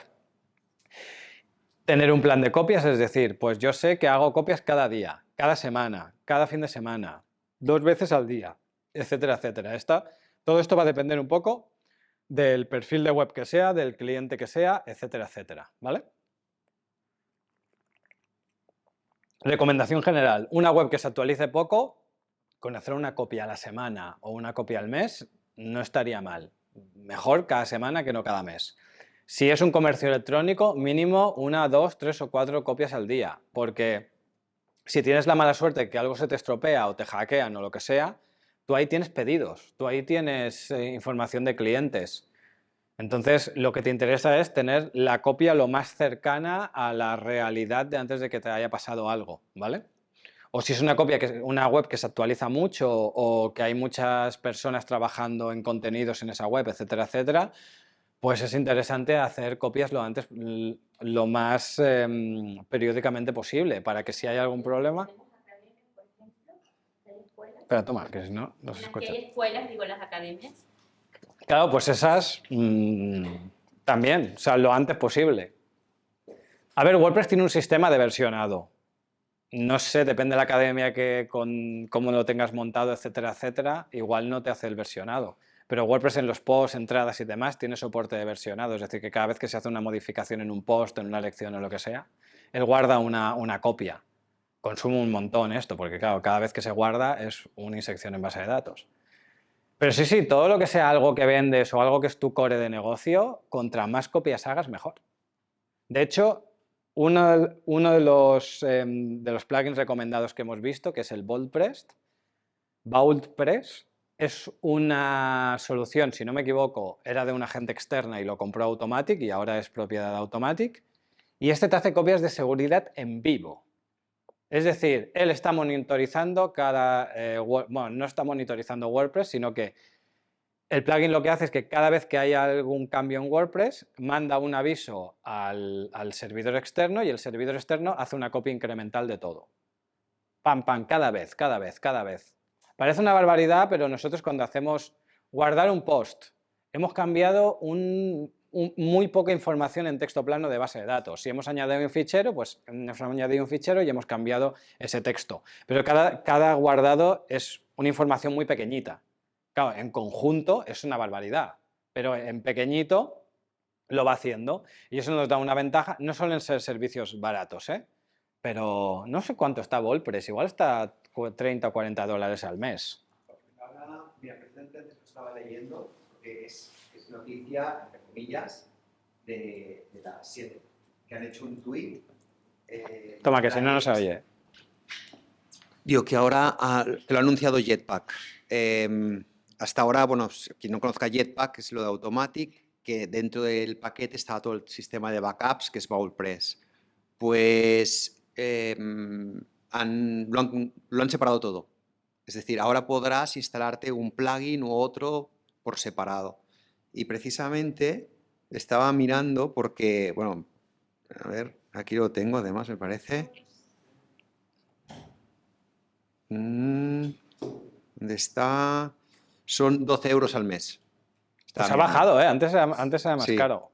Tener un plan de copias, es decir, pues yo sé que hago copias cada día, cada semana, cada fin de semana, 2 veces al día, etcétera, etcétera. Todo esto va a depender un poco del perfil de web que sea, del cliente que sea, etcétera, etcétera, ¿vale? Recomendación general, una web que se actualice poco, con hacer una copia a la semana o una copia al mes, no estaría mal. Mejor cada semana que no cada mes. Si es un comercio electrónico, mínimo 1, 2, 3 o 4 copias al día, porque si tienes la mala suerte de que algo se te estropea o te hackean o lo que sea, tú ahí tienes pedidos, tú ahí tienes información de clientes. Entonces, lo que te interesa es tener la copia lo más cercana a la realidad de antes de que te haya pasado algo, ¿vale? O si es una web que se actualiza mucho o que hay muchas personas trabajando en contenidos en esa web, etcétera, etcétera, pues es interesante hacer copias lo más periódicamente posible para que si hay algún problema... Espera, toma, que si no, no se escucha. ¿Hay escuelas, digo, las academias? Claro, pues esas también, o sea, lo antes posible. A ver, WordPress tiene un sistema de versionado. No sé, depende de la academia cómo lo tengas montado, etcétera, etcétera, igual no te hace el versionado. Pero WordPress en los posts, entradas y demás tiene soporte de versionado, es decir, que cada vez que se hace una modificación en un post, en una lección o lo que sea, él guarda una copia. Consume un montón esto, porque claro, cada vez que se guarda es una inyección en base de datos. Pero sí, todo lo que sea algo que vendes o algo que es tu core de negocio, contra más copias hagas, mejor. De hecho, uno de los plugins recomendados que hemos visto, que es el BoldPress, VaultPress es una solución, si no me equivoco, era de una gente externa y lo compró Automatic y ahora es propiedad de Automatic. Y este te hace copias de seguridad en vivo. Es decir, él está monitorizando bueno, no está monitorizando WordPress, sino que el plugin lo que hace es que cada vez que hay algún cambio en WordPress, manda un aviso al servidor externo y el servidor externo hace una copia incremental de todo. Pam, pam, cada vez. Parece una barbaridad, pero nosotros cuando hacemos guardar un post, hemos cambiado muy poca información en texto plano de base de datos. Si hemos añadido un fichero, pues nos hemos añadido un fichero y hemos cambiado ese texto. Pero cada guardado es una información muy pequeñita. Claro, en conjunto es una barbaridad, pero en pequeñito lo va haciendo. Y eso nos da una ventaja. No suelen ser servicios baratos, pero no sé cuánto está WordPress, igual está 30 o 40 dólares al mes. Ahora, mira, precisamente antes lo estaba leyendo, porque es noticia, entre comillas, de las 7, que han hecho un tuit. Toma, que si no, no se oye. Digo que ahora te lo ha anunciado Jetpack. Hasta ahora, bueno, quien no conozca Jetpack es lo de Automatic, que dentro del paquete estaba todo el sistema de backups, que es VaultPress. Pues lo han separado todo. Es decir, ahora podrás instalarte un plugin u otro por separado. Y precisamente estaba mirando porque, bueno, a ver, aquí lo tengo además, me parece. ¿Dónde está? Son 12 euros al mes. Pues ha bajado, antes era más Sí. caro.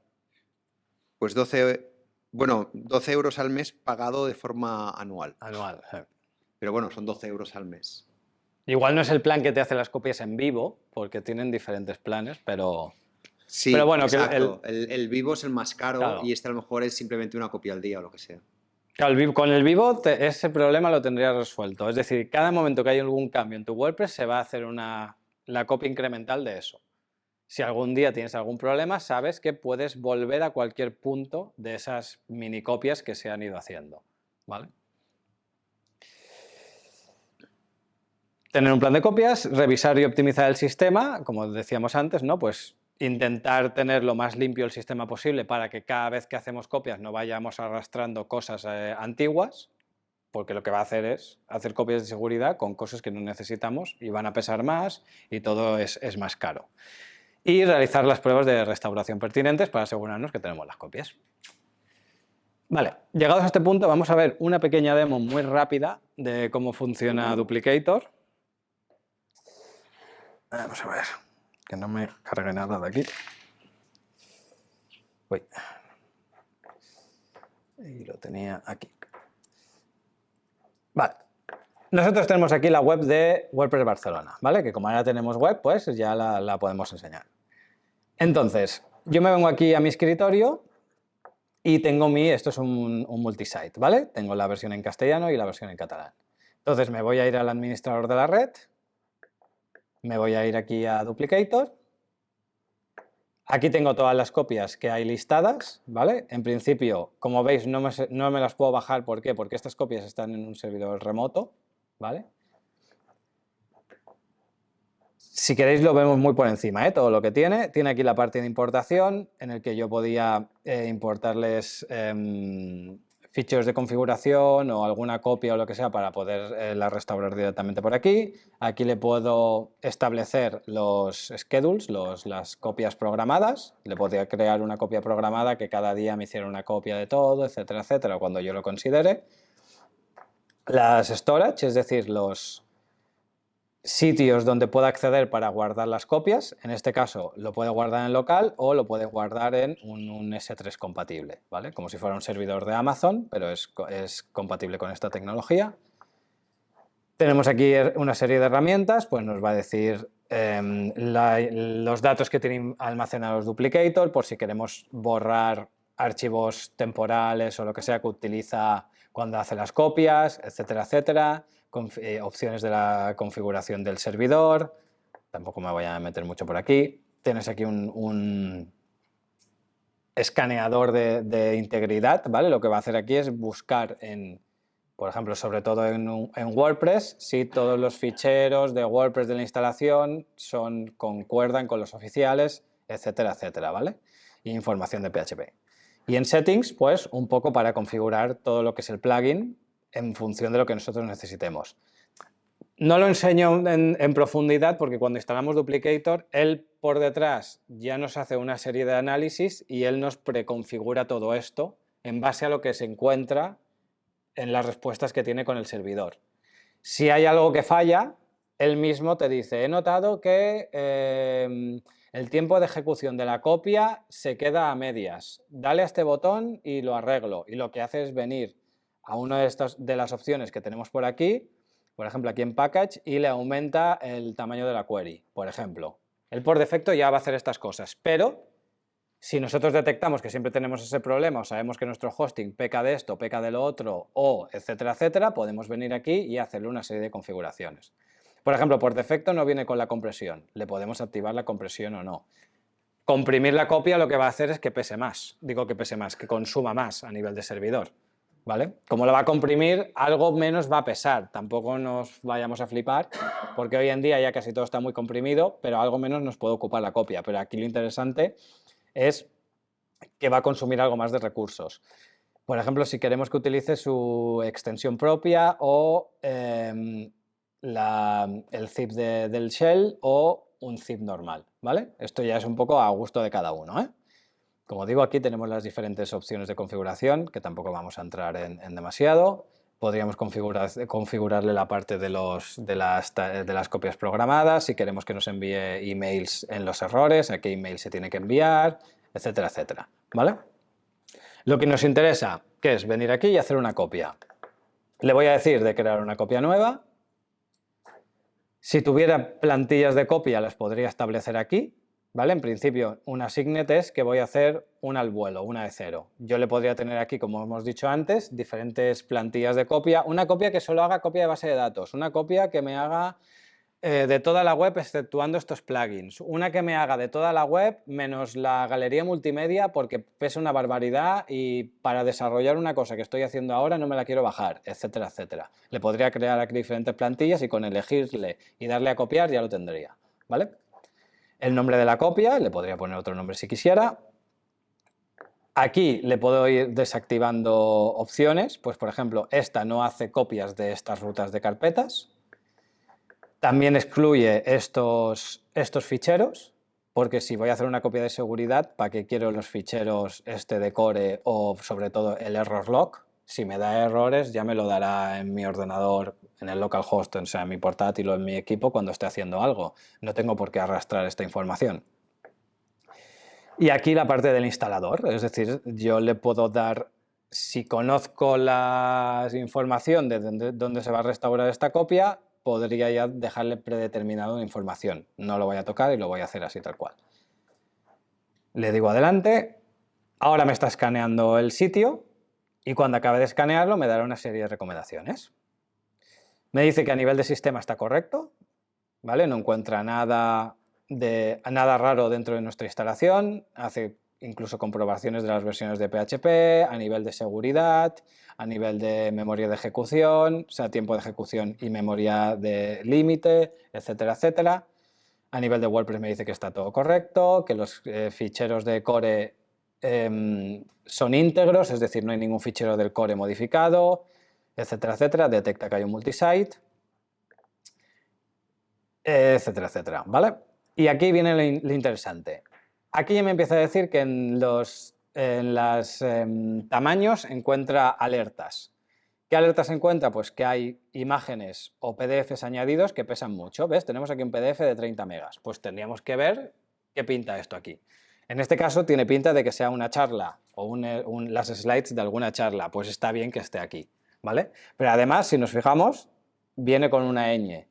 Pues 12 euros al mes pagado de forma anual. Anual. Pero bueno, son 12 euros al mes. Igual no es el plan que te hace las copias en vivo, porque tienen diferentes planes, pero... Sí, Pero bueno, exacto. El vivo es el más caro, Claro. y este a lo mejor es simplemente una copia al día o lo que sea. Claro, con el vivo ese problema lo tendrías resuelto. Es decir, cada momento que hay algún cambio en tu WordPress se va a hacer la copia incremental de eso. Si algún día tienes algún problema, sabes que puedes volver a cualquier punto de esas mini copias que se han ido haciendo, ¿vale? Tener un plan de copias, revisar y optimizar el sistema, como decíamos antes, ¿no? Pues intentar tener lo más limpio el sistema posible para que cada vez que hacemos copias no vayamos arrastrando cosas antiguas, porque lo que va a hacer es hacer copias de seguridad con cosas que no necesitamos y van a pesar más y todo es más caro. Y realizar las pruebas de restauración pertinentes para asegurarnos que tenemos las copias. Vale, llegados a este punto vamos a ver una pequeña demo muy rápida de cómo funciona Duplicator. Vamos a ver, que no me cargue nada de aquí. Uy. Y lo tenía aquí. Vale. Nosotros tenemos aquí la web de WordPress Barcelona, ¿vale? Que como ahora tenemos web, pues ya la podemos enseñar. Entonces, yo me vengo aquí a mi escritorio y tengo esto es un multisite, ¿vale? Tengo la versión en castellano y la versión en catalán. Entonces me voy a ir al administrador de la red, me voy a ir aquí a Duplicator. Aquí tengo todas las copias que hay listadas, ¿vale? En principio, como veis, no me las puedo bajar. ¿Por qué? Porque estas copias están en un servidor remoto, ¿vale? Si queréis lo vemos muy por encima, todo lo que tiene. Tiene aquí la parte de importación, en el que yo podía importarles ficheros de configuración o alguna copia o lo que sea para poderla restaurar directamente por aquí. Aquí le puedo establecer los schedules, las copias programadas. Le podría crear una copia programada que cada día me hiciera una copia de todo, etcétera, etcétera, cuando yo lo considere. Las storage, es decir, los sitios donde pueda acceder para guardar las copias. En este caso lo puede guardar en local o lo puede guardar en un S3 compatible, ¿vale? Como si fuera un servidor de Amazon, pero es compatible con esta tecnología. Tenemos aquí una serie de herramientas, pues nos va a decir los datos que tienen almacenados Duplicator, por si queremos borrar archivos temporales o lo que sea que utiliza cuando hace las copias, etcétera, etcétera. Opciones de la configuración del servidor, tampoco me voy a meter mucho por aquí. Tienes aquí un escaneador de integridad, ¿vale? Lo que va a hacer aquí es buscar Por ejemplo, sobre todo en WordPress, si todos los ficheros de WordPress de la instalación concuerdan con los oficiales, etcétera, etcétera, ¿vale? Y información de PHP. Y en Settings, pues un poco para configurar todo lo que es el plugin en función de lo que nosotros necesitemos. No lo enseño en profundidad porque cuando instalamos Duplicator, él por detrás ya nos hace una serie de análisis y él nos preconfigura todo esto en base a lo que se encuentra en las respuestas que tiene con el servidor. Si hay algo que falla, él mismo te dice, he notado que el tiempo de ejecución de la copia se queda a medias. Dale a este botón y lo arreglo. Y lo que hace es venir a una de las opciones que tenemos por aquí, por ejemplo aquí en Package, y le aumenta el tamaño de la query, por ejemplo. Él por defecto ya va a hacer estas cosas, pero si nosotros detectamos que siempre tenemos ese problema o sabemos que nuestro hosting peca de esto, peca de lo otro, o etcétera, etcétera, podemos venir aquí y hacerle una serie de configuraciones. Por ejemplo, por defecto no viene con la compresión, le podemos activar la compresión o no. Comprimir la copia lo que va a hacer es que pese más, que consuma más a nivel de servidor, ¿vale? Como lo va a comprimir, algo menos va a pesar, tampoco nos vayamos a flipar, porque hoy en día ya casi todo está muy comprimido, pero algo menos nos puede ocupar la copia, pero aquí lo interesante es que va a consumir algo más de recursos. Por ejemplo, si queremos que utilice su extensión propia o el zip del shell o un zip normal, ¿vale? Esto ya es un poco a gusto de cada uno, ¿eh? Como digo, aquí tenemos las diferentes opciones de configuración, que tampoco vamos a entrar en demasiado. Podríamos configurarle la parte de las copias programadas, si queremos que nos envíe emails en los errores, a qué email se tiene que enviar, etcétera, etcétera, ¿vale? Lo que nos interesa, que es venir aquí y hacer una copia. Le voy a decir de crear una copia nueva. Si tuviera plantillas de copia, las podría establecer aquí, ¿vale? En principio, una signet es que voy a hacer una al vuelo, una de cero. Yo le podría tener aquí, como hemos dicho antes, diferentes plantillas de copia. Una copia que solo haga copia de base de datos, una copia que me haga de toda la web exceptuando estos plugins, una que me haga de toda la web menos la galería multimedia porque pesa una barbaridad y para desarrollar una cosa que estoy haciendo ahora no me la quiero bajar, etcétera, etcétera. Le podría crear aquí diferentes plantillas y con elegirle y darle a copiar ya lo tendría, ¿vale? El nombre de la copia, le podría poner otro nombre si quisiera. Aquí le puedo ir desactivando opciones, pues por ejemplo, esta no hace copias de estas rutas de carpetas. También excluye estos ficheros, porque si voy a hacer una copia de seguridad, ¿para qué quiero los ficheros de core o sobre todo el error log? Si me da errores ya me lo dará en mi ordenador, en el localhost, o sea, en mi portátil o en mi equipo cuando esté haciendo algo. No tengo por qué arrastrar esta información. Y aquí la parte del instalador, es decir, yo le puedo dar, si conozco la información de dónde se va a restaurar esta copia, podría ya dejarle predeterminado la información. No lo voy a tocar y lo voy a hacer así tal cual. Le digo adelante, ahora me está escaneando el sitio y cuando acabe de escanearlo me dará una serie de recomendaciones. Me dice que a nivel de sistema está correcto, ¿vale? No encuentra nada raro dentro de nuestra instalación, hace incluso comprobaciones de las versiones de PHP, a nivel de seguridad, a nivel de memoria de ejecución, o sea, tiempo de ejecución y memoria de límite, etcétera, etcétera. A nivel de WordPress me dice que está todo correcto, que los ficheros de core son íntegros, es decir, no hay ningún fichero del core modificado, etcétera, etcétera. Detecta que hay un multisite, etcétera, etcétera, ¿vale? Y aquí viene lo interesante. Aquí ya me empieza a decir que en los tamaños encuentra alertas. ¿Qué alertas encuentra? Pues que hay imágenes o PDFs añadidos que pesan mucho. ¿Ves? Tenemos aquí un PDF de 30 megas. Pues tendríamos que ver qué pinta esto aquí. En este caso tiene pinta de que sea una charla o las slides de alguna charla. Pues está bien que esté aquí, ¿vale? Pero además, si nos fijamos, viene con una ñ.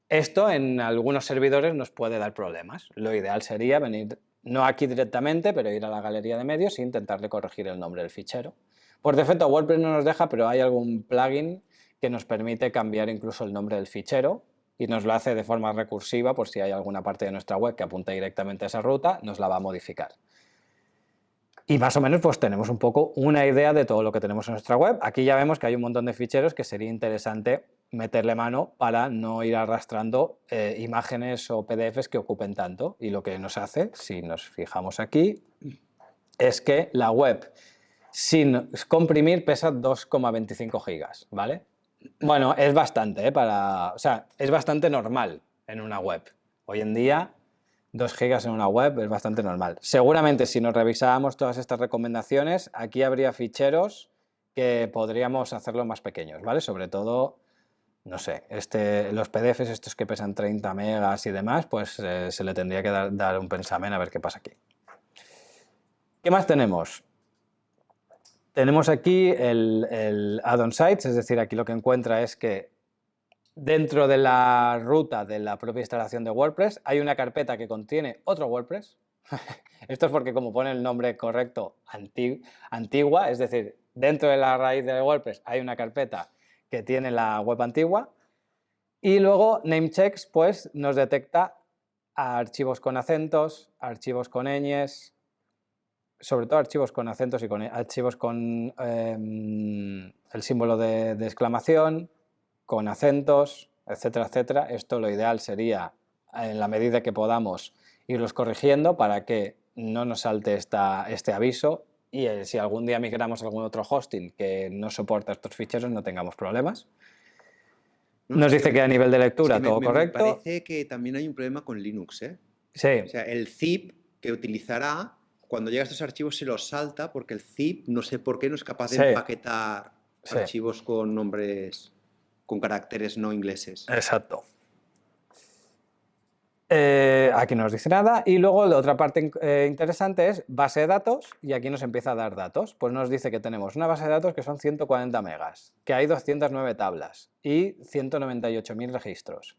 Esto en algunos servidores nos puede dar problemas. Lo ideal sería venir, no aquí directamente, pero ir a la galería de medios e intentarle corregir el nombre del fichero. Por defecto WordPress no nos deja, pero hay algún plugin que nos permite cambiar incluso el nombre del fichero y nos lo hace de forma recursiva por si hay alguna parte de nuestra web que apunta directamente a esa ruta, nos la va a modificar. Y más o menos pues tenemos un poco una idea de todo lo que tenemos en nuestra web. Aquí ya vemos que hay un montón de ficheros que sería interesante meterle mano para no ir arrastrando imágenes o PDFs que ocupen tanto. Y lo que nos hace, si nos fijamos aquí, es que la web sin comprimir pesa 2,25 gigas, ¿vale? Bueno, es bastante, o sea, es bastante normal en una web. Hoy en día 2 gigas en una web es bastante normal. Seguramente si nos revisábamos todas estas recomendaciones, aquí habría ficheros que podríamos hacerlo más pequeños, ¿vale? Sobre todo, no sé, los PDFs estos que pesan 30 megas y demás, pues se le tendría que dar un pensamen a ver qué pasa aquí. ¿Qué más tenemos? Tenemos aquí el add-on sites, es decir, aquí lo que encuentra es que dentro de la ruta de la propia instalación de WordPress hay una carpeta que contiene otro WordPress. Esto es porque como pone el nombre correcto, antigua, es decir, dentro de la raíz de WordPress hay una carpeta que tiene la web antigua y luego namechecks pues nos detecta archivos con acentos, archivos con ñes, sobre todo archivos con acentos y archivos con el símbolo de exclamación, con acentos, etcétera, etcétera. Esto lo ideal sería, en la medida que podamos, irlos corrigiendo para que no nos salte este aviso y si algún día migramos a algún otro hosting que no soporta estos ficheros no tengamos problemas. Nos dice que a nivel de lectura todo correcto. Me parece que también hay un problema con Linux, ¿eh? Sí. O sea, el zip que utilizará, cuando llega a estos archivos se los salta porque el zip, no sé por qué, no es capaz de empaquetar archivos con nombres, con caracteres no ingleses. Exacto. Aquí no nos dice nada. Y luego la otra parte interesante es base de datos y aquí nos empieza a dar datos. Pues nos dice que tenemos una base de datos que son 140 megas, que hay 209 tablas y 198.000 registros.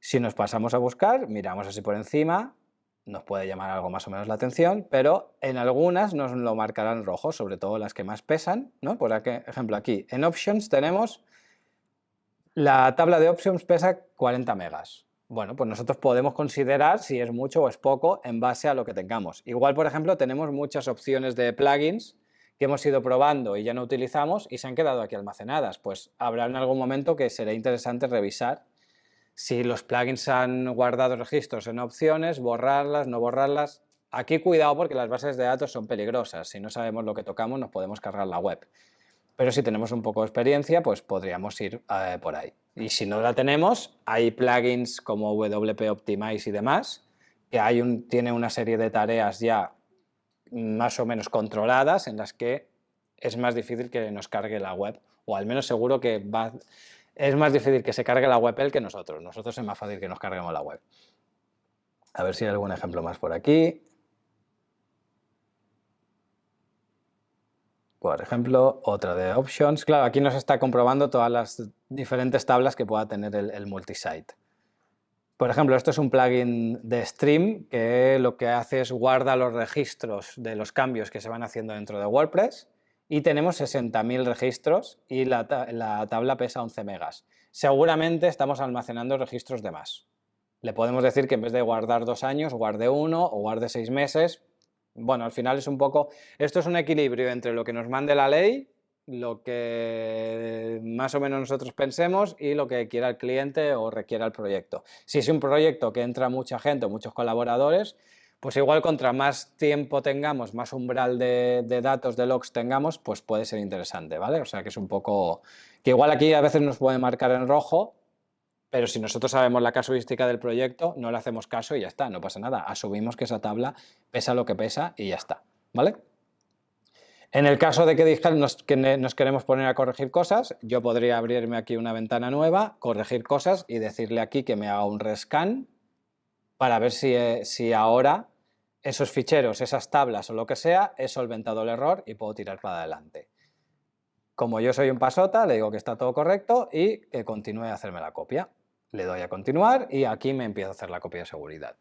Si nos pasamos a buscar, miramos así por encima, nos puede llamar algo más o menos la atención, pero en algunas nos lo marcarán rojo, sobre todo las que más pesan, ¿no? Por ejemplo, aquí en Options tenemos la tabla de Options pesa 40 megas. Bueno, pues nosotros podemos considerar si es mucho o es poco en base a lo que tengamos. Igual, por ejemplo, tenemos muchas opciones de plugins que hemos ido probando y ya no utilizamos y se han quedado aquí almacenadas. Pues habrá en algún momento que será interesante revisar si los plugins han guardado registros en opciones, borrarlas, no borrarlas. Aquí cuidado porque las bases de datos son peligrosas. Si no sabemos lo que tocamos nos podemos cargar la web. Pero si tenemos un poco de experiencia, pues podríamos ir por ahí. Y si no la tenemos, hay plugins como WP Optimize y demás, que tiene una serie de tareas ya más o menos controladas en las que es más difícil que nos cargue la web, o al menos seguro que es más difícil que se cargue la web él que nosotros. Nosotros es más fácil que nos carguemos la web. A ver si hay algún ejemplo más por aquí. Por ejemplo, otra de Options. Claro, aquí nos está comprobando todas las diferentes tablas que pueda tener el multisite. Por ejemplo, esto es un plugin de Stream que lo que hace es guarda los registros de los cambios que se van haciendo dentro de WordPress y tenemos 60.000 registros y la tabla pesa 11 megas. Seguramente estamos almacenando registros de más. Le podemos decir que en vez de guardar 2 años, guarde 1 o guarde 6 meses. Bueno, al final es un poco, esto es un equilibrio entre lo que nos mande la ley, lo que más o menos nosotros pensemos y lo que quiera el cliente o requiera el proyecto. Si es un proyecto que entra mucha gente o muchos colaboradores, pues igual contra más tiempo tengamos, más umbral de datos, de logs tengamos, pues puede ser interesante, ¿vale? O sea que es un poco, que igual aquí a veces nos puede marcar en rojo, pero si nosotros sabemos la casuística del proyecto, no le hacemos caso y ya está, no pasa nada. Asumimos que esa tabla pesa lo que pesa y ya está, ¿vale? En el caso de que nos queremos poner a corregir cosas, yo podría abrirme aquí una ventana nueva, corregir cosas y decirle aquí que me haga un rescan para ver si ahora esos ficheros, esas tablas o lo que sea, he solventado el error y puedo tirar para adelante. Como yo soy un pasota, le digo que está todo correcto y que continúe a hacerme la copia. Le doy a continuar y aquí me empiezo a hacer la copia de seguridad.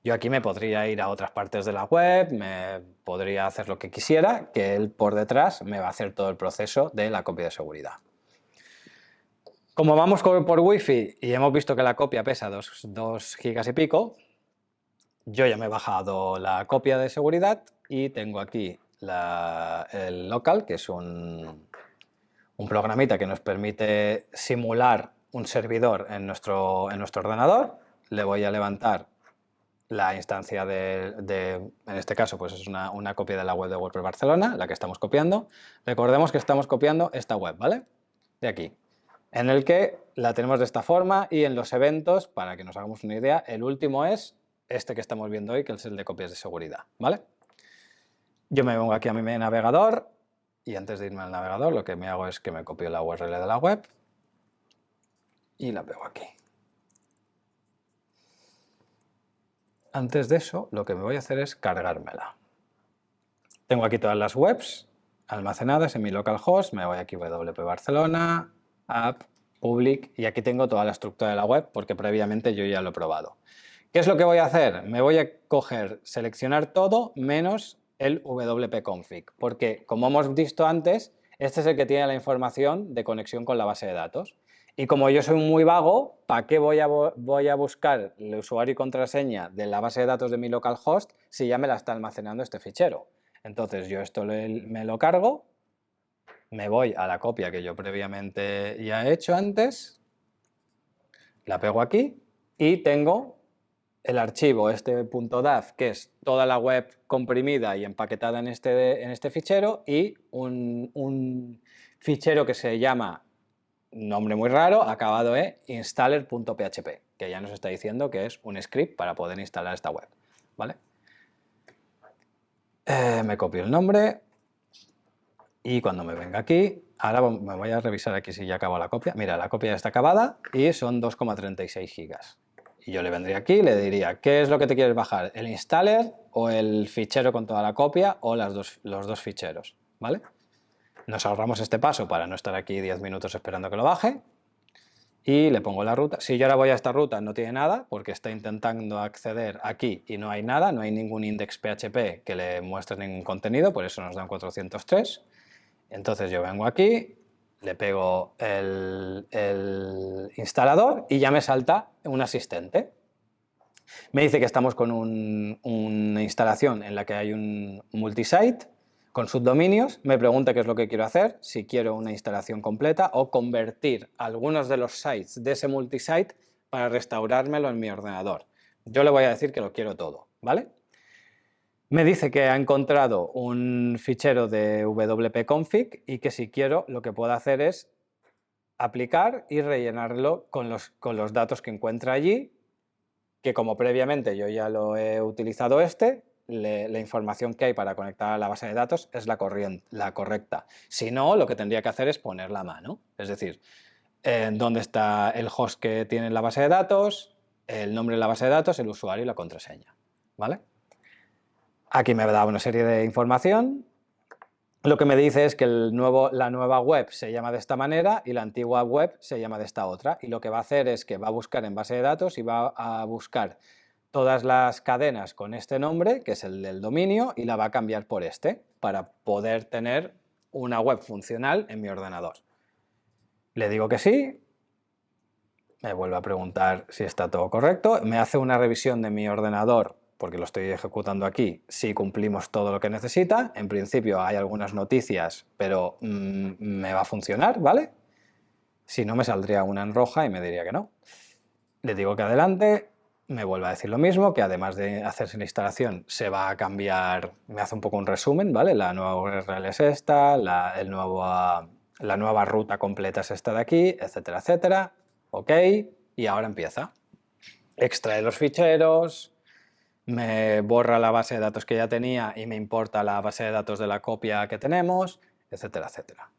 Yo aquí me podría ir a otras partes de la web, me podría hacer lo que quisiera, que él por detrás me va a hacer todo el proceso de la copia de seguridad. Como vamos por Wi-Fi y hemos visto que la copia pesa 2 gigas y pico, yo ya me he bajado la copia de seguridad y tengo aquí el local, que es un programita que nos permite simular un servidor en nuestro ordenador. Le voy a levantar la instancia en este caso, pues es una copia de la web de WordPress Barcelona, la que estamos copiando. Recordemos que estamos copiando esta web, ¿vale? De aquí, en el que la tenemos de esta forma, y en los eventos, para que nos hagamos una idea, el último es este que estamos viendo hoy, que es el de copias de seguridad, ¿vale? Yo me vengo aquí a mi navegador, y antes de irme al navegador lo que me hago es que me copio la URL de la web y la pego aquí. Antes de eso, lo que me voy a hacer es cargármela. Tengo aquí todas las webs almacenadas en mi localhost. Me voy aquí a WP Barcelona, app, public, y aquí tengo toda la estructura de la web porque previamente yo ya lo he probado. ¿Qué es lo que voy a hacer? Me voy a seleccionar todo menos el wp-config, porque como hemos visto antes, este es el que tiene la información de conexión con la base de datos. Y como yo soy muy vago, ¿para qué voy a buscar el usuario y contraseña de la base de datos de mi localhost si ya me la está almacenando este fichero? Entonces yo esto me lo cargo, me voy a la copia que yo previamente ya he hecho antes, la pego aquí y tengo el archivo este .dav, que es toda la web comprimida y empaquetada en este fichero, y un fichero que se llama, nombre muy raro, acabado en installer.php, que ya nos está diciendo que es un script para poder instalar esta web, ¿vale? Me copio el nombre y cuando me venga aquí, ahora me voy a revisar aquí si ya acabó la copia. Mira, la copia ya está acabada y son 2,36 gigas. Y yo le vendría aquí y le diría, ¿qué es lo que te quieres bajar? ¿El installer o el fichero con toda la copia o los dos ficheros? ¿Vale? Nos ahorramos este paso para no estar aquí 10 minutos esperando que lo baje. Y le pongo la ruta. Si yo ahora voy a esta ruta, no tiene nada, porque está intentando acceder aquí y no hay nada, no hay ningún index PHP que le muestre ningún contenido, por eso nos dan 403. Entonces yo vengo aquí, le pego el instalador y ya me salta un asistente. Me dice que estamos con una instalación en la que hay un multisite con subdominios. Me pregunta qué es lo que quiero hacer, si quiero una instalación completa o convertir algunos de los sites de ese multisite para restaurármelo en mi ordenador. Yo le voy a decir que lo quiero todo, ¿vale? Me dice que ha encontrado un fichero de wp-config y que si quiero lo que puedo hacer es aplicar y rellenarlo con los datos que encuentra allí, que como previamente yo ya lo he utilizado la información que hay para conectar a la base de datos es la correcta. Si no, lo que tendría que hacer es ponerla a mano, es decir, dónde está el host que tiene la base de datos, el nombre de la base de datos, el usuario y la contraseña, ¿vale? Aquí me da una serie de información. Lo que me dice es que la nueva web se llama de esta manera y la antigua web se llama de esta otra. Y lo que va a hacer es que va a buscar en base de datos y va a buscar todas las cadenas con este nombre, que es el del dominio, y la va a cambiar por este, para poder tener una web funcional en mi ordenador. Le digo que sí. Me vuelve a preguntar si está todo correcto. Me hace una revisión de mi ordenador, porque lo estoy ejecutando aquí, si cumplimos todo lo que necesita. En principio hay algunas noticias, pero me va a funcionar, ¿vale? Si no, me saldría una en roja y me diría que no. Le digo que adelante, me vuelve a decir lo mismo, que además de hacerse la instalación, se va a cambiar, me hace un poco un resumen, ¿vale? La nueva URL es esta, la nueva ruta completa es esta de aquí, etcétera, etcétera. Ok, y ahora empieza. Extrae los ficheros, me borra la base de datos que ya tenía y me importa la base de datos de la copia que tenemos, etcétera, etcétera.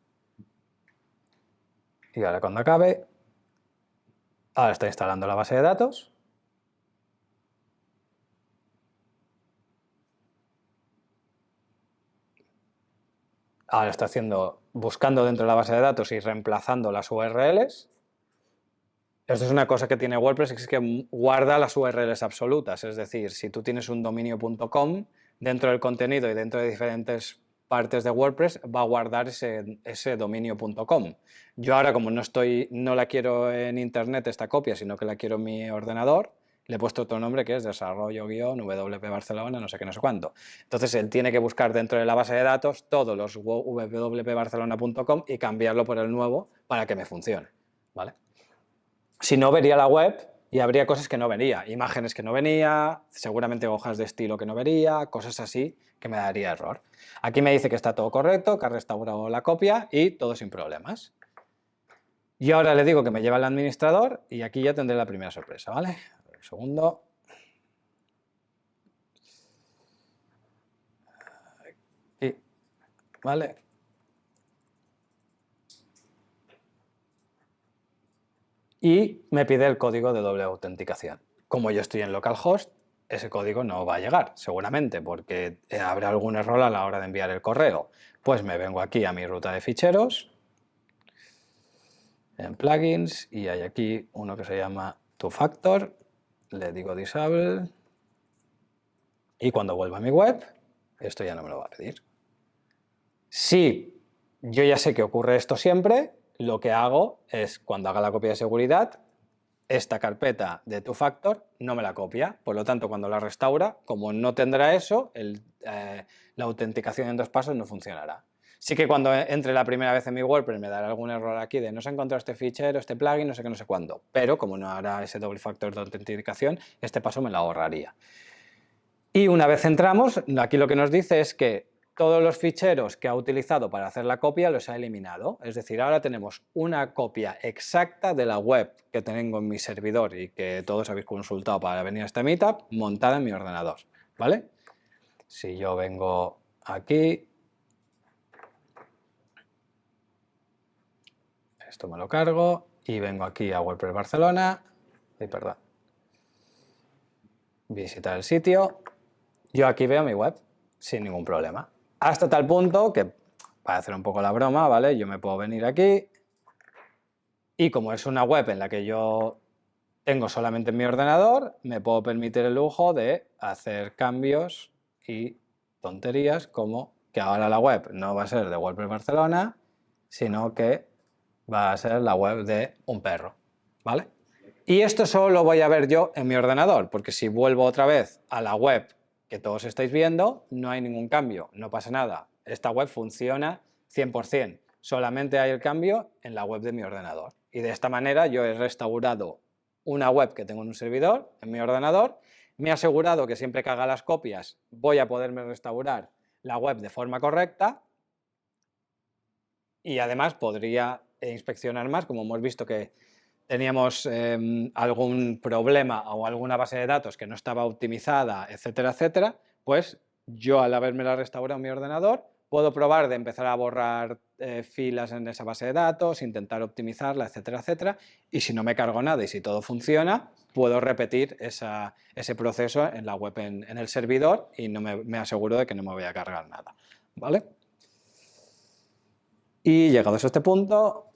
Y ahora cuando acabe, ahora está instalando la base de datos. Ahora está buscando dentro de la base de datos y reemplazando las URLs. Esto es una cosa que tiene WordPress, es que guarda las URLs absolutas, es decir, si tú tienes un dominio.com, dentro del contenido y dentro de diferentes partes de WordPress va a guardar ese dominio.com. Yo ahora, como no la quiero en internet esta copia, sino que la quiero en mi ordenador, Le he puesto otro nombre que es desarrollo-WP Barcelona, no sé qué, no sé cuánto. Entonces él tiene que buscar dentro de la base de datos todos los www.barcelona.com y cambiarlo por el nuevo para que me funcione, ¿vale? Si no, vería la web y habría cosas que no vería, imágenes que no venía, seguramente hojas de estilo que no vería, cosas así que me daría error. Aquí me dice que está todo correcto, que ha restaurado la copia y todo sin problemas. Y ahora le digo que me lleva al administrador y aquí ya tendré la primera sorpresa, ¿vale? Un segundo. Aquí, ¿vale? Y me pide el código de doble autenticación. Como yo estoy en localhost, ese código no va a llegar, seguramente, porque habrá algún error a la hora de enviar el correo. Pues me vengo aquí a mi ruta de ficheros, en plugins, y hay aquí uno que se llama Two Factor, le digo Disable, y cuando vuelva a mi web, esto ya no me lo va a pedir. Si yo ya sé que ocurre esto siempre, lo que hago es, cuando haga la copia de seguridad, esta carpeta de Two Factor no me la copia, por lo tanto, cuando la restaura, como no tendrá eso, la autenticación en 2 pasos no funcionará. Sí que cuando entre la primera vez en mi WordPress me dará algún error aquí de no se ha encontrado este fichero, este plugin, no sé qué, no sé cuándo, pero como no hará ese doble factor de autenticación, este paso me lo ahorraría. Y una vez entramos, aquí lo que nos dice es que todos los ficheros que ha utilizado para hacer la copia los ha eliminado. Es decir, ahora tenemos una copia exacta de la web que tengo en mi servidor y que todos habéis consultado para venir a este meetup, montada en mi ordenador, ¿vale? Si yo vengo aquí, esto me lo cargo y vengo aquí a WordPress Barcelona, perdón, visitar el sitio, yo aquí veo mi web sin ningún problema. Hasta tal punto que, para hacer un poco la broma, ¿vale? Yo me puedo venir aquí y como es una web en la que yo tengo solamente en mi ordenador, me puedo permitir el lujo de hacer cambios y tonterías como que ahora la web no va a ser de WordPress Barcelona, sino que va a ser la web de un perro, ¿vale? Y esto solo lo voy a ver yo en mi ordenador, porque si vuelvo otra vez a la web que todos estáis viendo, no hay ningún cambio, no pasa nada. Esta web funciona 100%, solamente hay el cambio en la web de mi ordenador. Y de esta manera yo he restaurado una web que tengo en un servidor, en mi ordenador, me he asegurado que siempre que haga las copias voy a poderme restaurar la web de forma correcta y además podría inspeccionar más, como hemos visto que teníamos algún problema o alguna base de datos que no estaba optimizada, etcétera, etcétera, pues yo al habérmela restaurado en mi ordenador puedo probar de empezar a borrar filas en esa base de datos, intentar optimizarla, etcétera, etcétera, y si no me cargo nada y si todo funciona, puedo repetir ese proceso en la web, en el servidor y no me aseguro de que no me voy a cargar nada, ¿vale? Y llegados a este punto,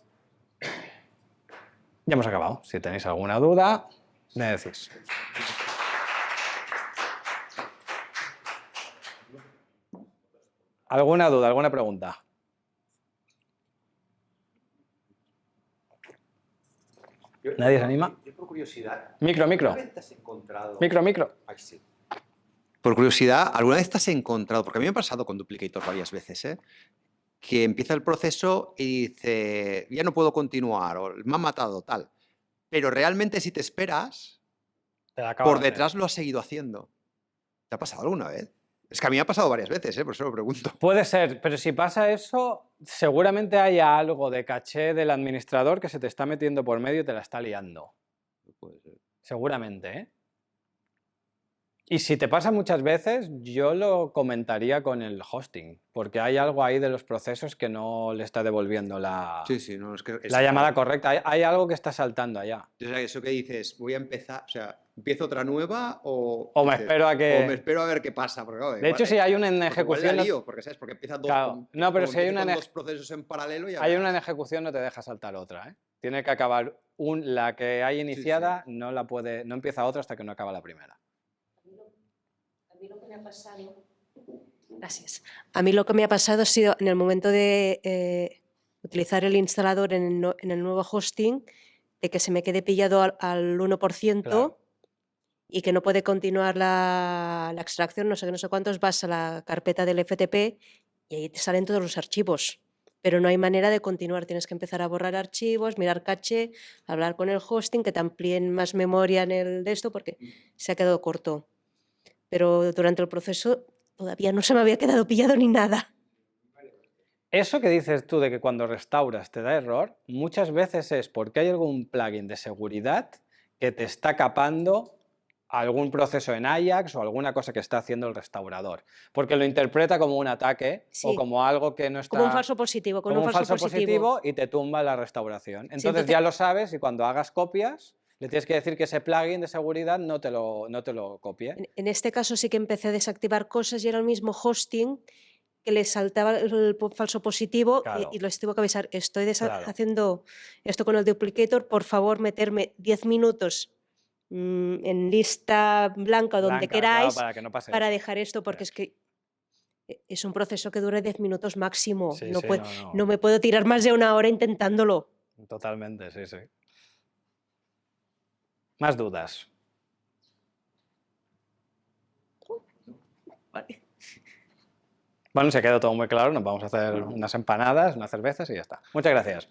ya hemos acabado. Si tenéis alguna duda, me decís. ¿Alguna duda, alguna pregunta? ¿Nadie se anima? Yo por curiosidad. Micro. ¿Alguna vez te has encontrado? Micro. Ay, sí. Por curiosidad, ¿alguna vez te has encontrado? Porque a mí me ha pasado con Duplicator varias veces, ¿eh? Que empieza el proceso y dice, ya no puedo continuar, o me han matado, tal. Pero realmente si te esperas, por detrás lo has seguido haciendo. ¿Te ha pasado alguna vez? Es que a mí me ha pasado varias veces, por eso lo pregunto. Puede ser, pero si pasa eso, seguramente haya algo de caché del administrador que se te está metiendo por medio y te la está liando. Puede ser. Seguramente, ¿eh? Y si te pasa muchas veces, yo lo comentaría con el hosting, porque hay algo ahí de los procesos que no le está devolviendo la No, es que la llamada correcta. Hay algo que está saltando allá. O sea, eso que dices, voy a empezar, o sea, ¿empiezo otra nueva o me espero a que... O me espero a ver qué pasa? Porque, claro, de hecho, si hay una en ejecución... Igual lío, porque ¿sabes? Porque empieza dos, claro, no, pero si hay una dos procesos en paralelo y hay una en ejecución, no te deja saltar otra, ¿eh? Tiene que acabar la que hay iniciada, no empieza otra hasta que no acaba la primera. A mí lo que me ha pasado... Gracias. A mí lo que me ha pasado ha sido en el momento de utilizar el instalador en el nuevo hosting, de que se me quede pillado al 1%, Claro. y que no puede continuar la extracción, no sé qué, no sé cuántos, vas a la carpeta del FTP y ahí te salen todos los archivos. Pero no hay manera de continuar, tienes que empezar a borrar archivos, mirar caché, hablar con el hosting, que te amplíen más memoria en el de esto, porque se ha quedado corto. Pero durante el proceso todavía no se me había quedado pillado ni nada. Eso que dices tú de que cuando restauras te da error, muchas veces es porque hay algún plugin de seguridad que te está capando algún proceso en Ajax o alguna cosa que está haciendo el restaurador, porque lo interpreta como un ataque o Sí. como algo que no está... Como un falso positivo, con como un falso positivo. y te tumba la restauración. Entonces, entonces- ya lo sabes y cuando hagas copias le tienes que decir que ese plugin de seguridad no te lo copie. En este caso sí que empecé a desactivar cosas y era el mismo hosting que le saltaba el falso positivo Claro. y les tuvo que avisar, estoy Claro. haciendo esto con el duplicator, por favor meterme 10 minutos en lista blanca o donde Blanca, claro, queráis para que no pase para eso. dejar esto, porque es que es un proceso que dura 10 minutos máximo. Sí, no, sí, no me puedo tirar más de una hora intentándolo. Totalmente, sí, sí. Más dudas. Vale. Bueno, se ha quedado todo muy claro, nos vamos a hacer unas empanadas, unas cervezas y ya está. Muchas gracias.